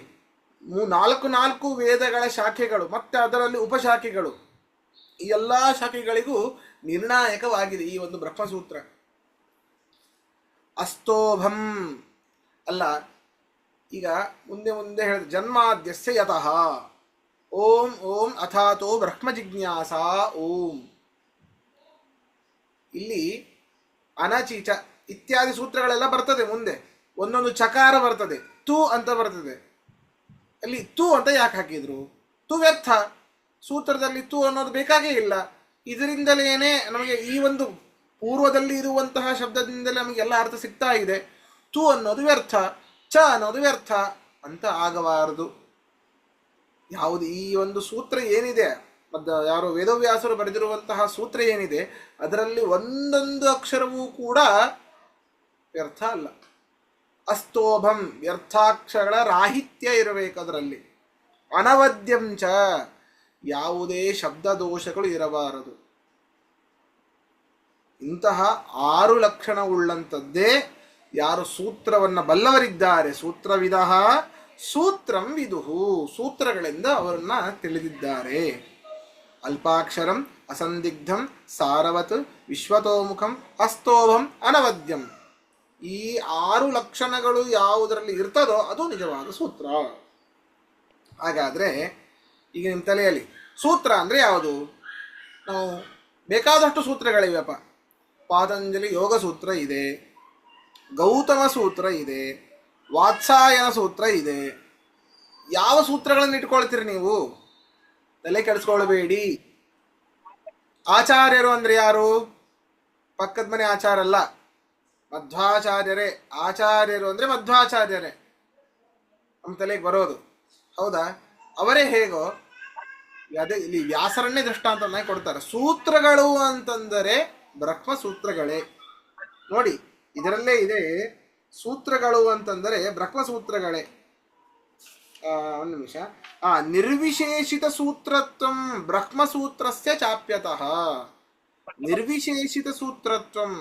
4 ವೇದಗಳ ಶಾಖೆಗಳು ಮತ್ತೆ ಅದರಲ್ಲಿ ಉಪಶಾಖೆಗಳು, ಈ ಎಲ್ಲ ಶಾಖೆಗಳಿಗೂ ನಿರ್ಣಾಯಕವಾಗಿದೆ ಈ ಒಂದು ಬ್ರಹ್ಮಸೂತ್ರ. ಅಸ್ತೋಭಂ ಅಲ್ಲ, ಈಗ ಮುಂದೆ ಮುಂದೆ ಹೇಳಿದ ಜನ್ಮಾದ್ಯಸ್ಯ ಯತಃ ಓಂ ಓಂ ಅಥಾತೋ ಬ್ರಹ್ಮ ಜಿಜ್ಞಾಸ ಓಂ. ಇಲ್ಲಿ ಅನಚೀಚ ಇತ್ಯಾದಿ ಸೂತ್ರಗಳೆಲ್ಲ ಬರ್ತದೆ. ಮುಂದೆ ಒಂದೊಂದು ಚಕಾರ ಬರ್ತದೆ, ತು ಅಂತ ಬರ್ತದೆ. ಅಲ್ಲಿ ತು ಅಂತ ಯಾಕೆ ಹಾಕಿದ್ರು? ತು ವ್ಯರ್ಥ, ಸೂತ್ರದಲ್ಲಿ ತು ಅನ್ನೋದು ಬೇಕಾಗೇ ಇಲ್ಲ. ಇದರಿಂದಲೇನೆ ನಮಗೆ ಈ ಒಂದು ಪೂರ್ವದಲ್ಲಿ ಇರುವಂತಹ ಶಬ್ದದಿಂದಲೇ ನಮಗೆ ಎಲ್ಲ ಅರ್ಥ ಸಿಗ್ತಾ ಇದೆ. ತು ಅನ್ನೋದು ವ್ಯರ್ಥ, ಚ ಅನ್ನೋದು ವ್ಯರ್ಥ ಅಂತ ಆಗಬಾರದು. ಯಾವುದು ಈ ಒಂದು ಸೂತ್ರ ಏನಿದೆ, ಯಾರೋ ವೇದವ್ಯಾಸರು ಬರೆದಿರುವಂತಹ ಸೂತ್ರ ಏನಿದೆ, ಅದರಲ್ಲಿ ಒಂದೊಂದು ಅಕ್ಷರವೂ ಕೂಡ ವ್ಯರ್ಥ ಅಲ್ಲ. ಅಸ್ತೋಭಂ, ವ್ಯರ್ಥಾಕ್ಷರಗಳ ರಾಹಿತ್ಯ ಇರಬೇಕು ಅದರಲ್ಲಿ. ಅನವದ್ಯಂಚ, ಯಾವುದೇ ಶಬ್ದ ದೋಷಗಳು ಇರಬಾರದು. ಇಂತಹ 6 ಲಕ್ಷಣವುಳ್ಳಂಥದ್ದೇ ಯಾರು ಸೂತ್ರವನ್ನು ಬಲ್ಲವರಿದ್ದಾರೆ, ಸೂತ್ರವಿದ ಸೂತ್ರಂ ವಿದುಹು, ಸೂತ್ರಗಳಿಂದ ಅವರನ್ನ ತಿಳಿದಿದ್ದಾರೆ. ಅಲ್ಪಾಕ್ಷರಂ ಅಸಂದಿಗ್ಧಂ ಸಾರವತ್ ವಿಶ್ವತೋಮುಖಂ ಅಸ್ತೋಭಂ ಅನವದ್ಯಂ, ಈ 6 ಲಕ್ಷಣಗಳು ಯಾವುದರಲ್ಲಿ ಇರ್ತದೋ ಅದು ನಿಜವಾದ ಸೂತ್ರ. ಹಾಗಾದ್ರೆ ಈಗ ನಿಮ್ಮ ತಲೆಯಲ್ಲಿ ಸೂತ್ರ ಅಂದರೆ ಯಾವುದು? ನಾವು ಬೇಕಾದಷ್ಟು ಸೂತ್ರಗಳಿವೆಪ್ಪ. ಪಾತಂಜಲಿ ಯೋಗ ಸೂತ್ರ ಇದೆ, ಗೌತಮ ಸೂತ್ರ ಇದೆ, ವಾತ್ಸಾಯನ ಸೂತ್ರ ಇದೆ. ಯಾವ ಸೂತ್ರಗಳನ್ನು ಇಟ್ಕೊಳ್ತೀರಿ ನೀವು? ತಲೆ ಕೆಡಿಸ್ಕೊಳ್ಬೇಡಿ. ಆಚಾರ್ಯರು ಅಂದ್ರೆ ಯಾರು? ಪಕ್ಕದ ಮನೆ ಆಚಾರ ಅಲ್ಲ, ಮಧ್ವಾಚಾರ್ಯರೇ. ಆಚಾರ್ಯರು ಅಂದ್ರೆ ಮಧ್ವಾಚಾರ್ಯರೇ ನಮ್ಮ ತಲೆಗೆ ಬರೋದು, ಹೌದಾ? ಅವರೇ ಹೇಗೋ ಅದೇ ಇಲ್ಲಿ ವ್ಯಾಸರನ್ನೇ ದೃಷ್ಟಾಂತವನ್ನ ಕೊಡ್ತಾರೆ. ಸೂತ್ರಗಳು ಅಂತಂದರೆ ಬ್ರಹ್ಮ ಸೂತ್ರಗಳೇ. ನೋಡಿ, ಇದರಲ್ಲೇ ಇದೆ, ಸೂತ್ರಗಳು ಅಂತಂದರೆ ಬ್ರಹ್ಮ ಸೂತ್ರಗಳೇ. ಒಂದು ನಿಮಿಷ. ನಿರ್ವಿಶೇಷಿತ ಸೂತ್ರತ್ವಂ ಬ್ರಹ್ಮಸೂತ್ರಸ್ಯ ಚಾಪ್ಯತಃ. ನಿರ್ವಿಶೇಷಿತ ಸೂತ್ರತ್ವಂ,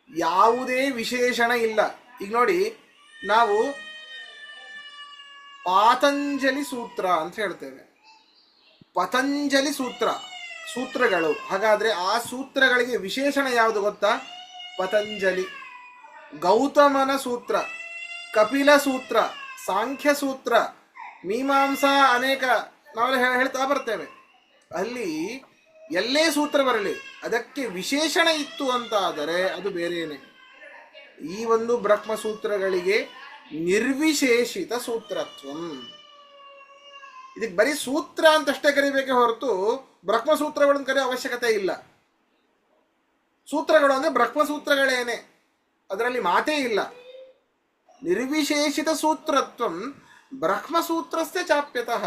ಯಾವುದೇ ವಿಶೇಷಣ ಇಲ್ಲ. ಈಗ ನೋಡಿ, ನಾವು ಪಾತಂಜಲಿ ಸೂತ್ರ ಅಂತ ಹೇಳ್ತೇವೆ. ಪತಂಜಲಿ ಸೂತ್ರಗಳು. ಹಾಗಾದ್ರೆ ಆ ಸೂತ್ರಗಳಿಗೆ ವಿಶೇಷಣ ಯಾವುದು ಗೊತ್ತಾ? ಪತಂಜಲಿ. ಗೌತಮನ ಸೂತ್ರ, ಕಪಿಲ ಸೂತ್ರ, ಸಾಂಖ್ಯ ಸೂತ್ರ, ಮೀಮಾಂಸಾ, ಅನೇಕ ನಾವೆಲ್ಲ ಹೇಳ್ತಾ ಬರ್ತೇವೆ. ಅಲ್ಲಿ ಎಲ್ಲೇ ಸೂತ್ರ ಬರಲಿ, ಅದಕ್ಕೆ ವಿಶೇಷಣ ಇತ್ತು ಅಂತ ಆದರೆ ಅದು ಬೇರೆಯೇ. ಈ ಒಂದು ಬ್ರಹ್ಮಸೂತ್ರಗಳಿಗೆ ನಿರ್ವಿಶೇಷಿತ ಸೂತ್ರತ್ವಂ. ಇದಕ್ಕೆ ಬರೀ ಸೂತ್ರ ಅಂತಷ್ಟೇ ಕರಿಬೇಕೆ ಹೊರತು ಬ್ರಹ್ಮಸೂತ್ರಗಳನ್ನು ಕರೆಯೋ ಅವಶ್ಯಕತೆ ಇಲ್ಲ. ಸೂತ್ರಗಳು ಅಂದ್ರೆ ಬ್ರಹ್ಮಸೂತ್ರಗಳೇನೆ, ಅದರಲ್ಲಿ ಮಾತೇ ಇಲ್ಲ. ನಿರ್ವಿಶೇಷಿತ ಸೂತ್ರತ್ವಂ ಬ್ರಹ್ಮಸೂತ್ರಸ್ಯ ಚಾಪ್ಯತಃ.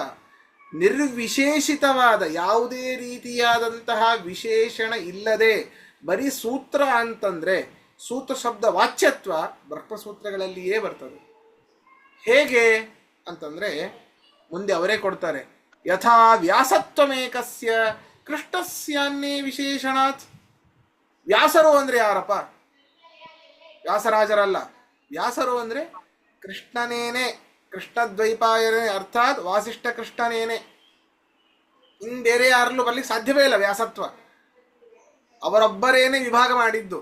ನಿರ್ವಿಶೇಷಿತವಾದ, ಯಾವುದೇ ರೀತಿಯಾದಂತಹ ವಿಶೇಷಣ ಇಲ್ಲದೆ ಬರೀ ಸೂತ್ರ ಅಂತಂದ್ರೆ ಸೂತ್ರ ಶಬ್ದ ವಾಚ್ಯತ್ವ ಬ್ರಹ್ಮಸೂತ್ರಗಳಲ್ಲಿಯೇ ಬರ್ತದೆ. ಹೇಗೆ ಅಂತಂದ್ರೆ ಮುಂದೆ ಅವರೇ ಕೊಡ್ತಾರೆ. ಯಥಾ ವ್ಯಾಸತ್ವಮೇಕಸ್ಯ ಕೃಷ್ಣಸ್ಯಾನ್ನೇ ವಿಶೇಷಣಾತ್. ವ್ಯಾಸರು ಅಂದ್ರೆ ಯಾರಪ್ಪ? ವ್ಯಾಸರಾಜರಲ್ಲ. ವ್ಯಾಸರು ಅಂದ್ರೆ ಕೃಷ್ಣನೇನೆ, ಕೃಷ್ಣದ್ವೈಪಾಯನೇ, ಅರ್ಥಾತ್ ವಾಸಿಷ್ಠ ಕೃಷ್ಣನೇನೆ. ಇನ್ ಬೇರೆ ಯಾರಲ್ಲೂ ಬರ್ಲಿಕ್ಕೆ ಸಾಧ್ಯವೇ ಇಲ್ಲ ವ್ಯಾಸತ್ವ. ಅವರೊಬ್ಬರೇನೆ ವಿಭಾಗ ಮಾಡಿದ್ದು.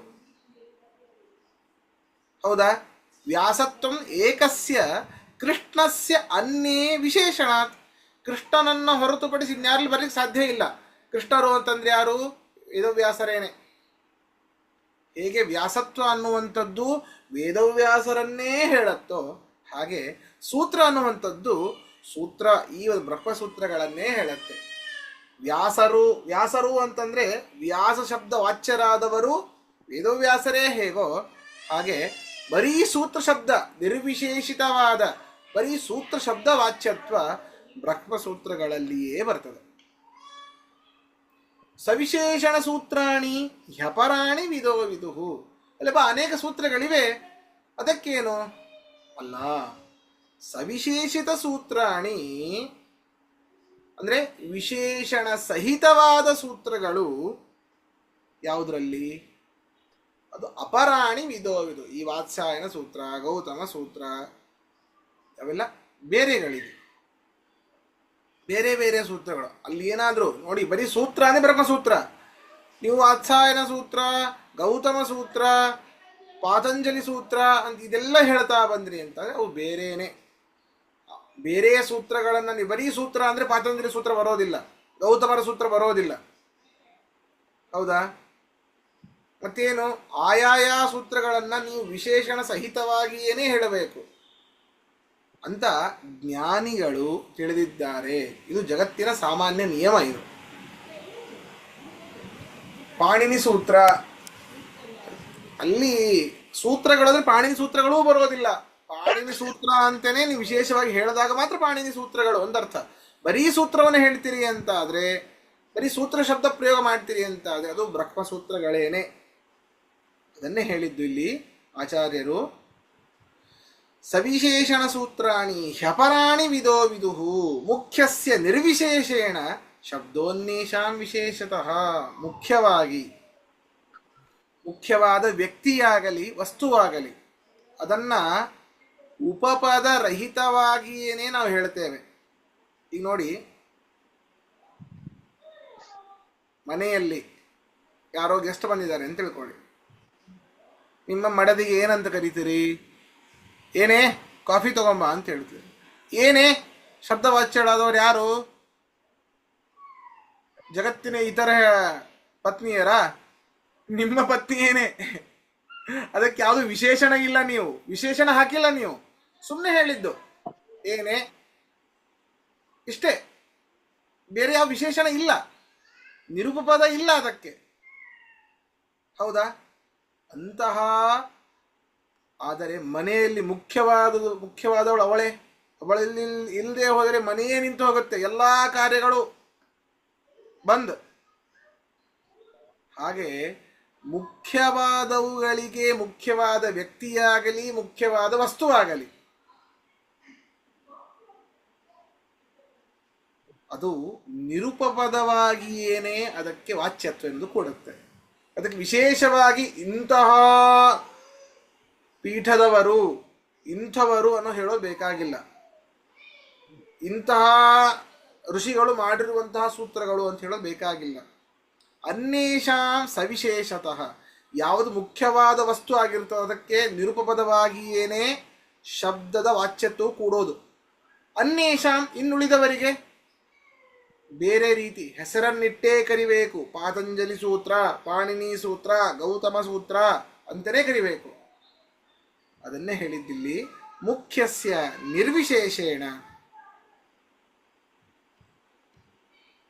ಹೌದಾ? ವ್ಯಾಸತ್ವಂ ಏಕಸ್ಯ ಕೃಷ್ಣಸ್ಯ ಅನ್ಯೇ ವಿಶೇಷಣಾತ್. ಕೃಷ್ಣನನ್ನ ಹೊರತುಪಡಿಸಿ ಇನ್ಯಾರಲ್ಲೂ ಬರ್ಲಿಕ್ಕೆ ಸಾಧ್ಯ ಇಲ್ಲ. ಕೃಷ್ಣರು ಅಂತಂದ್ರೆ ಯಾರು? ವೇದವ್ಯಾಸರೇನೆ. ಹೇಗೆ ವ್ಯಾಸತ್ವ ಅನ್ನುವಂಥದ್ದು ವೇದವ್ಯಾಸರನ್ನೇ ಹೇಳತ್ತೋ, ಹಾಗೆ ಸೂತ್ರ ಅನ್ನುವಂಥದ್ದು ಸೂತ್ರ, ಈ ಬ್ರಹ್ಮಸೂತ್ರಗಳನ್ನೇ ಹೇಳುತ್ತೆ. ವ್ಯಾಸರು ಅಂತಂದ್ರೆ ವ್ಯಾಸ ಶಬ್ದ ವಾಚ್ಯರಾದವರು ವೇದವ್ಯಾಸರೇ ಹೇಗೋ, ಹಾಗೆ ಬರೀ ಸೂತ್ರ ಶಬ್ದ, ನಿರ್ವಿಶೇಷಿತವಾದ ಬರೀ ಸೂತ್ರ ಶಬ್ದ ವಾಚ್ಯತ್ವ ಬ್ರಹ್ಮಸೂತ್ರಗಳಲ್ಲಿಯೇ ಬರ್ತದೆ. ಸವಿಶೇಷಣ ಸೂತ್ರಾಣಿ ಹ್ಯಪರಾಣಿ ವಿಧೋ ವಿದುಹು. ಅಲ್ಲಪ್ಪ ಅನೇಕ ಸೂತ್ರಗಳಿವೆ, ಅದಕ್ಕೇನು ಅಲ್ಲ. ಸವಿಶೇಷಿತ ಸೂತ್ರಾಣಿ ಅಂದ್ರೆ ವಿಶೇಷಣ ಸಹಿತವಾದ ಸೂತ್ರಗಳು ಯಾವುದರಲ್ಲಿ? ಅದು ಅಪರಾಣಿ ವಿಧೋ ವಿಧು. ಈ ವಾತ್ಸಾಯನ ಸೂತ್ರ, ಗೌತಮ ಸೂತ್ರ, ಅವೆಲ್ಲ ಬೇರೆಗಳಿವೆ, ಬೇರೆ ಬೇರೆ ಸೂತ್ರಗಳು. ಅಲ್ಲಿ ಏನಾದರೂ ನೋಡಿ, ಬರೀ ಸೂತ್ರ ಅಂದರೆ ಬ್ರಹ್ಮಸೂತ್ರ. ನೀವು ವಾತ್ಸಾಯನ ಸೂತ್ರ, ಗೌತಮ ಸೂತ್ರ, ಪಾತಂಜಲಿ ಸೂತ್ರ ಅಂತ ಇದೆಲ್ಲ ಹೇಳ್ತಾ ಬಂದ್ರಿ ಅಂತಂದರೆ ಅವು ಬೇರೆಯೇ. ಬೇರೆಯ ಸೂತ್ರಗಳನ್ನು ನೀವು ಬರೀ ಸೂತ್ರ ಅಂದರೆ ಪಾತಂಜಲಿ ಸೂತ್ರ ಬರೋದಿಲ್ಲ, ಗೌತಮರ ಸೂತ್ರ ಬರೋದಿಲ್ಲ. ಹೌದಾ? ಮತ್ತೇನು? ಆಯಾಯ ಸೂತ್ರಗಳನ್ನು ನೀವು ವಿಶೇಷಣ ಸಹಿತವಾಗಿಯೇ ಹೇಳಬೇಕು ಅಂತ ಜ್ಞಾನಿಗಳು ತಿಳಿದಿದ್ದಾರೆ. ಇದು ಜಗತ್ತಿನ ಸಾಮಾನ್ಯ ನಿಯಮ. ಇದು ಪಾಣಿನಿ ಸೂತ್ರ, ಅಲ್ಲಿ ಸೂತ್ರಗಳಂದ್ರೆ ಪಾಣಿನಿ ಸೂತ್ರಗಳೂ ಬರೋದಿಲ್ಲ. ಪಾಣಿನಿ ಸೂತ್ರ ಅಂತಲೇ ನೀವು ವಿಶೇಷವಾಗಿ ಹೇಳಿದಾಗ ಮಾತ್ರ ಪಾಣಿನಿ ಸೂತ್ರಗಳು ಒಂದರ್ಥ. ಬರೀ ಸೂತ್ರವನ್ನು ಹೇಳ್ತೀರಿ ಅಂತ ಆದರೆ, ಬರೀ ಸೂತ್ರ ಶಬ್ದ ಪ್ರಯೋಗ ಮಾಡ್ತೀರಿ ಅಂತ ಆದರೆ ಅದು ಬ್ರಹ್ಮಸೂತ್ರಗಳೇನೆ. ಅದನ್ನೇ ಹೇಳಿದ್ದು ಇಲ್ಲಿ ಆಚಾರ್ಯರು. ಸವಿಶೇಷಣ ಸೂತ್ರಾಣಿ ಹ್ಯಪರಾಣಿ ವಿಧೋ ವಿದುಹು ಮುಖ್ಯಸ್ಯ ನಿರ್ವಿಶೇಷೇಣ ಶಬ್ದೋನ್ನೇಷಾಂ ವಿಶೇಷತಃ. ಮುಖ್ಯವಾದ ವ್ಯಕ್ತಿಯಾಗಲಿ ವಸ್ತುವಾಗಲಿ ಅದನ್ನು ಉಪಪದ ರಹಿತವಾಗಿಯೇ ನಾವು ಹೇಳ್ತೇವೆ. ಈಗ ನೋಡಿ, ಮನೆಯಲ್ಲಿ ಯಾರೋ ಗೆಸ್ಟ್ ಬಂದಿದ್ದಾರೆ ಅಂತ ತಿಳ್ಕೊಳ್ಳಿ. ನಿಮ್ಮ ಮಡದಿಗೆ ಏನಂತ ಕರಿತೀರಿ? ಏನೇ ಕಾಫಿ ತಗೊಂಬ ಅಂತ ಹೇಳ್ತೀರಿ. ಏನೇ ಶಬ್ದವಾಚ್ಯಳಾದವ್ರು ಯಾರು? ಜಗತ್ತಿನ ಇತರ ಪತ್ನಿಯರ? ನಿಮ್ಮ ಪತ್ನಿ ಏನೇ. ಅದಕ್ಕೆ ಯಾವುದು ವಿಶೇಷಣ ಇಲ್ಲ, ನೀವು ವಿಶೇಷಣ ಹಾಕಿಲ್ಲ, ನೀವು ಸುಮ್ಮನೆ ಹೇಳಿದ್ದು ಏನೇ, ಇಷ್ಟೇ. ಬೇರೆ ಯಾವ ವಿಶೇಷಣ ಇಲ್ಲ, ನಿರುಪಪದ ಇಲ್ಲ ಅದಕ್ಕೆ. ಹೌದಾ? ಅಂತಹ ಆದರೆ ಮನೆಯಲ್ಲಿ ಮುಖ್ಯವಾದವಳು ಅವಳಲ್ಲಿ ಇಲ್ಲದೆ ಹೋದರೆ ಮನೆಯೇ ನಿಂತು ಹೋಗುತ್ತೆ, ಎಲ್ಲ ಕಾರ್ಯಗಳು ಬಂದ್. ಹಾಗೆ ಮುಖ್ಯವಾದವುಗಳಿಗೆ ಮುಖ್ಯವಾದ ವ್ಯಕ್ತಿಯಾಗಲಿ ಮುಖ್ಯವಾದ ವಸ್ತುವಾಗಲಿ ಅದು ನಿರುಪಪದವಾಗಿಯೇನೇ ಅದಕ್ಕೆ ವಾಚ್ಯತ್ವ ಎಂದು ಕೊಡುತ್ತೆ. ಅದಕ್ಕೆ ವಿಶೇಷವಾಗಿ ಇಂತಹ ಪೀಠದವರು ಇಂಥವರು ಅನ್ನೋ ಹೇಳೋದು ಬೇಕಾಗಿಲ್ಲ. ಇಂತಹ ಋಷಿಗಳು ಮಾಡಿರುವಂತಹ ಸೂತ್ರಗಳು ಅಂತ ಹೇಳೋದು ಬೇಕಾಗಿಲ್ಲ. ಅನ್ಯೇಷಾಂ ಸವಿಶೇಷತಃ, ಯಾವುದು ಮುಖ್ಯವಾದ ವಸ್ತು ಆಗಿರ್ತದೆ ಅದಕ್ಕೆ ನಿರುಪಪದವಾಗಿಯೇನೇ ಶಬ್ದದ ವಾಚ್ಯತ್ವ ಕೂಡೋದು. ಅನ್ಯೇಷಾಂ, ಇನ್ನುಳಿದವರಿಗೆ ಬೇರೆ ರೀತಿ ಹೆಸರನ್ನಿಟ್ಟೇ ಕರಿಬೇಕು. ಪಾತಂಜಲಿ ಸೂತ್ರ, ಪಾಣಿನಿ ಸೂತ್ರ, ಗೌತಮ ಸೂತ್ರ ಅಂತಲೇ ಕರಿಬೇಕು. ಅದನ್ನೇ ಹೇಳಿದ್ದಿಲ್ಲಿ. ಮುಖ್ಯಸ್ಯ ನಿರ್ವಿಶೇಷೇಣ,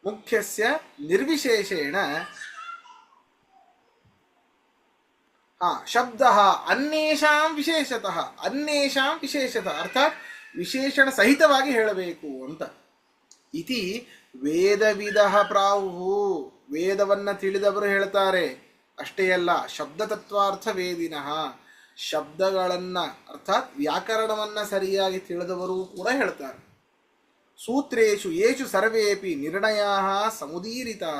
ಮುಖ್ಯಸ್ಯ ನಿರ್ವಿಶೇಷೇಣ ಶಬ್ದ ಅನ್ಯೇಷಾಂ ವಿಶೇಷತಃ, ಅನ್ಯೇಷಾಂ ವಿಶೇಷತಃ ಅರ್ಥಾತ್ ವಿಶೇಷಣ ಸಹಿತವಾಗಿ ಹೇಳಬೇಕು ಅಂತ. ಇತಿ ವೇದವಿದ ಪ್ರಾಹು, ವೇದವನ್ನ ತಿಳಿದವರು ಹೇಳ್ತಾರೆ. ಅಷ್ಟೇ ಅಲ್ಲ, ಶಬ್ದ ತತ್ವಾರ್ಥ ವೇದಿನಃ, ಶಬ್ದಗಳನ್ನ ಅರ್ಥಾತ್ ವ್ಯಾಕರಣವನ್ನ ಸರಿಯಾಗಿ ತಿಳಿದವರು ಕೂಡ ಹೇಳ್ತಾರೆ. ಸೂತ್ರೇಶು ಯೇಷು ಸರ್ವೇಪಿ ನಿರ್ಣಯಾ ಸಮುದೀರಿತಾ,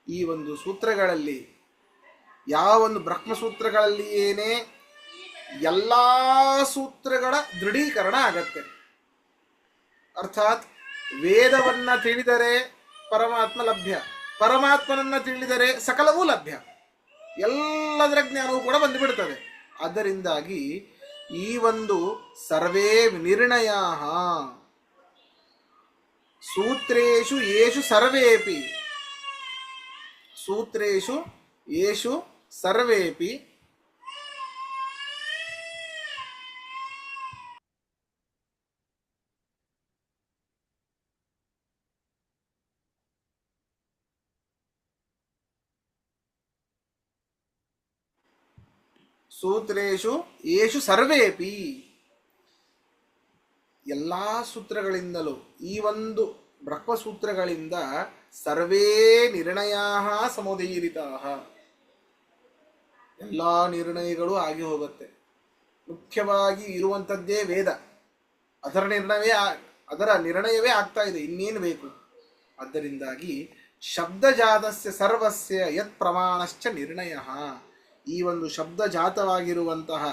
ಈ ಒಂದು ಸೂತ್ರಗಳಲ್ಲಿ, ಯಾವ ಒಂದು ಬ್ರಹ್ಮಸೂತ್ರಗಳಲ್ಲಿ ಏನೇ ಎಲ್ಲ ಸೂತ್ರಗಳ ದೃಢೀಕರಣ ಆಗತ್ತೆ. ಅರ್ಥಾತ್ ವೇದವನ್ನ ತಿಳಿದರೆ ಪರಮಾತ್ಮ ಲಭ್ಯ, ಪರಮಾತ್ಮನನ್ನ ತಿಳಿದರೆ ಸಕಲವೂ ಲಭ್ಯ, ಎಲ್ಲದರ ಜ್ಞಾನವೂ ಕೂಡ ಬಂದುಬಿಡ್ತದೆ. ಆದ್ದರಿಂದಾಗಿ ಈ ಒಂದು ಸರ್ವೇ ನಿರ್ಣಯಾ ಸೂತ್ರೇಷು ಯೇಷು ಸರ್ವೇಪಿ, ಸೂತ್ರೇಷು ಯೇಷು ಸರ್ವೇಪಿ ಸೂತ್ರೇಷು ಯೇಷು ಸರ್ವೇಪಿ, ಎಲ್ಲ ಸೂತ್ರಗಳಿಂದಲೂ, ಈ ಒಂದು ಬ್ರಹ್ಮಸೂತ್ರಗಳಿಂದ ಸರ್ವೇ ನಿರ್ಣಯಾ ಸಮುದೀರಿತಾ, ಎಲ್ಲ ನಿರ್ಣಯಗಳು ಆಗಿ ಹೋಗುತ್ತೆ. ಮುಖ್ಯವಾಗಿ ಇರುವಂಥದ್ದೇ ವೇದ, ಅದರ ನಿರ್ಣಯವೇ ಆಗ್ತಾ ಇದೆ, ಇನ್ನೇನು ಬೇಕು. ಆದ್ದರಿಂದಾಗಿ ಶಬ್ದಜಾತಸ್ಯ ಸರ್ವಸ್ಯ ಯತ್ ಪ್ರಮಾಣಶ್ಚ ನಿರ್ಣಯ, ಈ ಒಂದು ಶಬ್ದಜಾತವಾಗಿರುವಂತಹ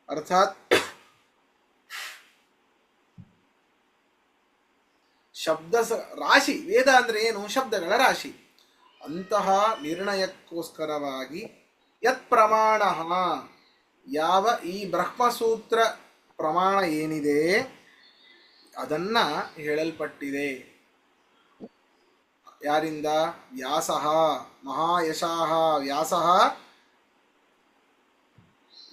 ಅರ್ಥಾತ್ ಶಬ್ದ ರಾಶಿ, ವೇದ ಅಂದರೆ ಏನು? ಶಬ್ದಗಳ ರಾಶಿ. ಅಂತಹ ನಿರ್ಣಯಕ್ಕೋಸ್ಕರವಾಗಿ ಯತ್ ಪ್ರಮಾಣ, ಯಾವ ಈ ಬ್ರಹ್ಮಸೂತ್ರ ಪ್ರಮಾಣ ಏನಿದೆ ಅದನ್ನ ಹೇಳಲ್ಪಟ್ಟಿದೆ. ಯಾರಿಂದ? ವ್ಯಾಸಃ ಮಹಾಯಶಃ ವ್ಯಾಸಃ,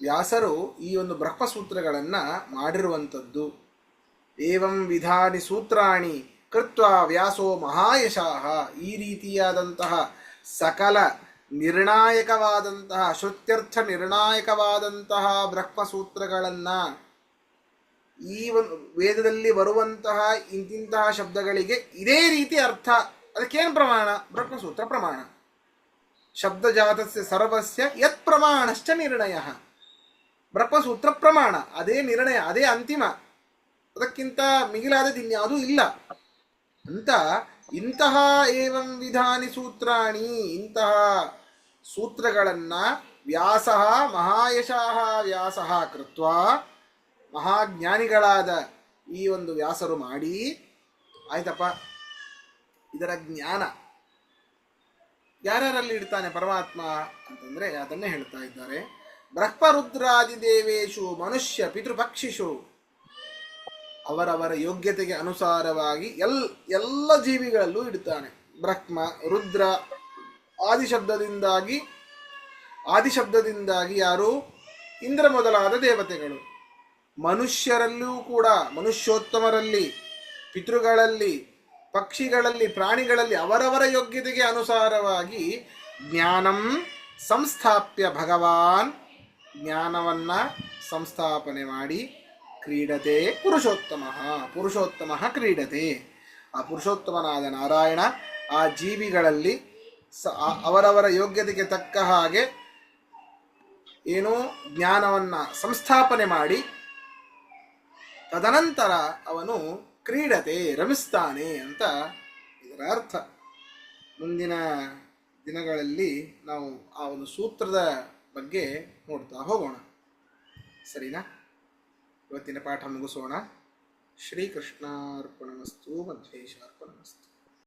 ವ್ಯಾಸರು ಈ ಒಂದು ಬ್ರಹ್ಮಸೂತ್ರಗಳನ್ನು ಮಾಡಿರುವಂಥದ್ದು. ಏವಂ ವಿಧಾನಿ ಸೂತ್ರಾಣಿ ಕೃತ್ವ ವ್ಯಾಸೋ ಮಹಾಯಶಃ, ಈ ರೀತಿಯಾದಂತಹ ಸಕಲ ನಿರ್ಣಾಯಕವಾದಂತಹ ಶ್ರುತ್ಯರ್ಥ ನಿರ್ಣಾಯಕವಾದಂತಹ ಬ್ರಹ್ಮಸೂತ್ರಗಳನ್ನು, ಈ ಒಂದು ವೇದದಲ್ಲಿ ಬರುವಂತಹ ಇಂತಿಂತಹ ಶಬ್ದಗಳಿಗೆ ಇದೇ ರೀತಿ ಅರ್ಥ, ಅದಕ್ಕೇನು ಪ್ರಮಾಣ? ಬ್ರಹ್ಮಸೂತ್ರ ಪ್ರಮಾಣ. ಶಬ್ದಜಾತಸ್ಯ ಸರ್ವಸ್ಯ ಯತ್ ಪ್ರಮಾಣಶ್ಚ ನಿರ್ಣಯ, ಬ್ರಹ್ಮಸೂತ್ರ ಪ್ರಮಾಣ, ಅದೇ ನಿರ್ಣಯ, ಅದೇ ಅಂತಿಮ, ಅದಕ್ಕಿಂತ ಮಿಗಿಲಾದದ್ದು ಇನ್ಯಾವುದೂ ಇಲ್ಲ ಅಂತ. ಇಂತಹ ಏವಂ ವಿಧಾನಿ ಸೂತ್ರಾಣಿ, ಇಂತಹ ಸೂತ್ರಗಳನ್ನು ವ್ಯಾಸಃ ಮಹಾಯಶಃ ವ್ಯಾಸಃ ಕೃತ್ವ, ಮಹಾಜ್ಞಾನಿಗಳಾದ ಈ ಒಂದು ವ್ಯಾಸರು ಮಾಡಿ, ಆಯ್ತಪ್ಪ, ಇದರ ಜ್ಞಾನ ಯಾರ್ಯಾರಲ್ಲಿ ಇಡ್ತಾನೆ ಪರಮಾತ್ಮ ಅಂತಂದರೆ ಅದನ್ನೇ ಹೇಳ್ತಾ ಇದ್ದಾರೆ. ಬ್ರಹ್ಮರುದ್ರಾದಿ ದೇವೇಶು ಮನುಷ್ಯ ಪಿತೃಪಕ್ಷಿಷು, ಅವರವರ ಯೋಗ್ಯತೆಗೆ ಅನುಸಾರವಾಗಿ ಎಲ್ಲ ಜೀವಿಗಳಲ್ಲೂ ಇಡ್ತಾನೆ. ಬ್ರಹ್ಮ ರುದ್ರ ಆದಿಶಬ್ದದಿಂದಾಗಿ ಯಾರು? ಇಂದ್ರ ಮೊದಲಾದ ದೇವತೆಗಳು. ಮನುಷ್ಯರಲ್ಲೂ ಕೂಡ, ಮನುಷ್ಯೋತ್ತಮರಲ್ಲಿ, ಪಿತೃಗಳಲ್ಲಿ, ಪಕ್ಷಿಗಳಲ್ಲಿ, ಪ್ರಾಣಿಗಳಲ್ಲಿ ಅವರವರ ಯೋಗ್ಯತೆಗೆ ಅನುಸಾರವಾಗಿ ಜ್ಞಾನಂ ಸಂಸ್ಥಾಪ್ಯ ಭಗವಾನ್, ಜ್ಞಾನವನ್ನು ಸಂಸ್ಥಾಪನೆ ಮಾಡಿ ಕ್ರೀಡತೆ ಪುರುಷೋತ್ತಮ ಕ್ರೀಡತೆ, ಆ ಪುರುಷೋತ್ತಮನಾದ ನಾರಾಯಣ ಆ ಜೀವಿಗಳಲ್ಲಿ ಅವರವರ ಯೋಗ್ಯತೆಗೆ ತಕ್ಕ ಹಾಗೆ ಏನು ಜ್ಞಾನವನ್ನು ಸಂಸ್ಥಾಪನೆ ಮಾಡಿ, ತದನಂತರ ಅವನು ಕ್ರೀಡತೆ ರಮಿಸ್ತಾನೆ ಅಂತ ಇದರ ಅರ್ಥ. ಮುಂದಿನ ದಿನಗಳಲ್ಲಿ ನಾವು ಆ ಒಂದು ಸೂತ್ರದ ಬಗ್ಗೆ ನೋಡ್ತಾ ಹೋಗೋಣ. ಸರಿನಾ? ಇವತ್ತಿನ ಪಾಠ ಮುಗಿಸೋಣ. ಶ್ರೀಕೃಷ್ಣಾರ್ಪಣಮಸ್ತು, ಮಧ್ವೇಶಾರ್ಪಣಮಸ್ತು.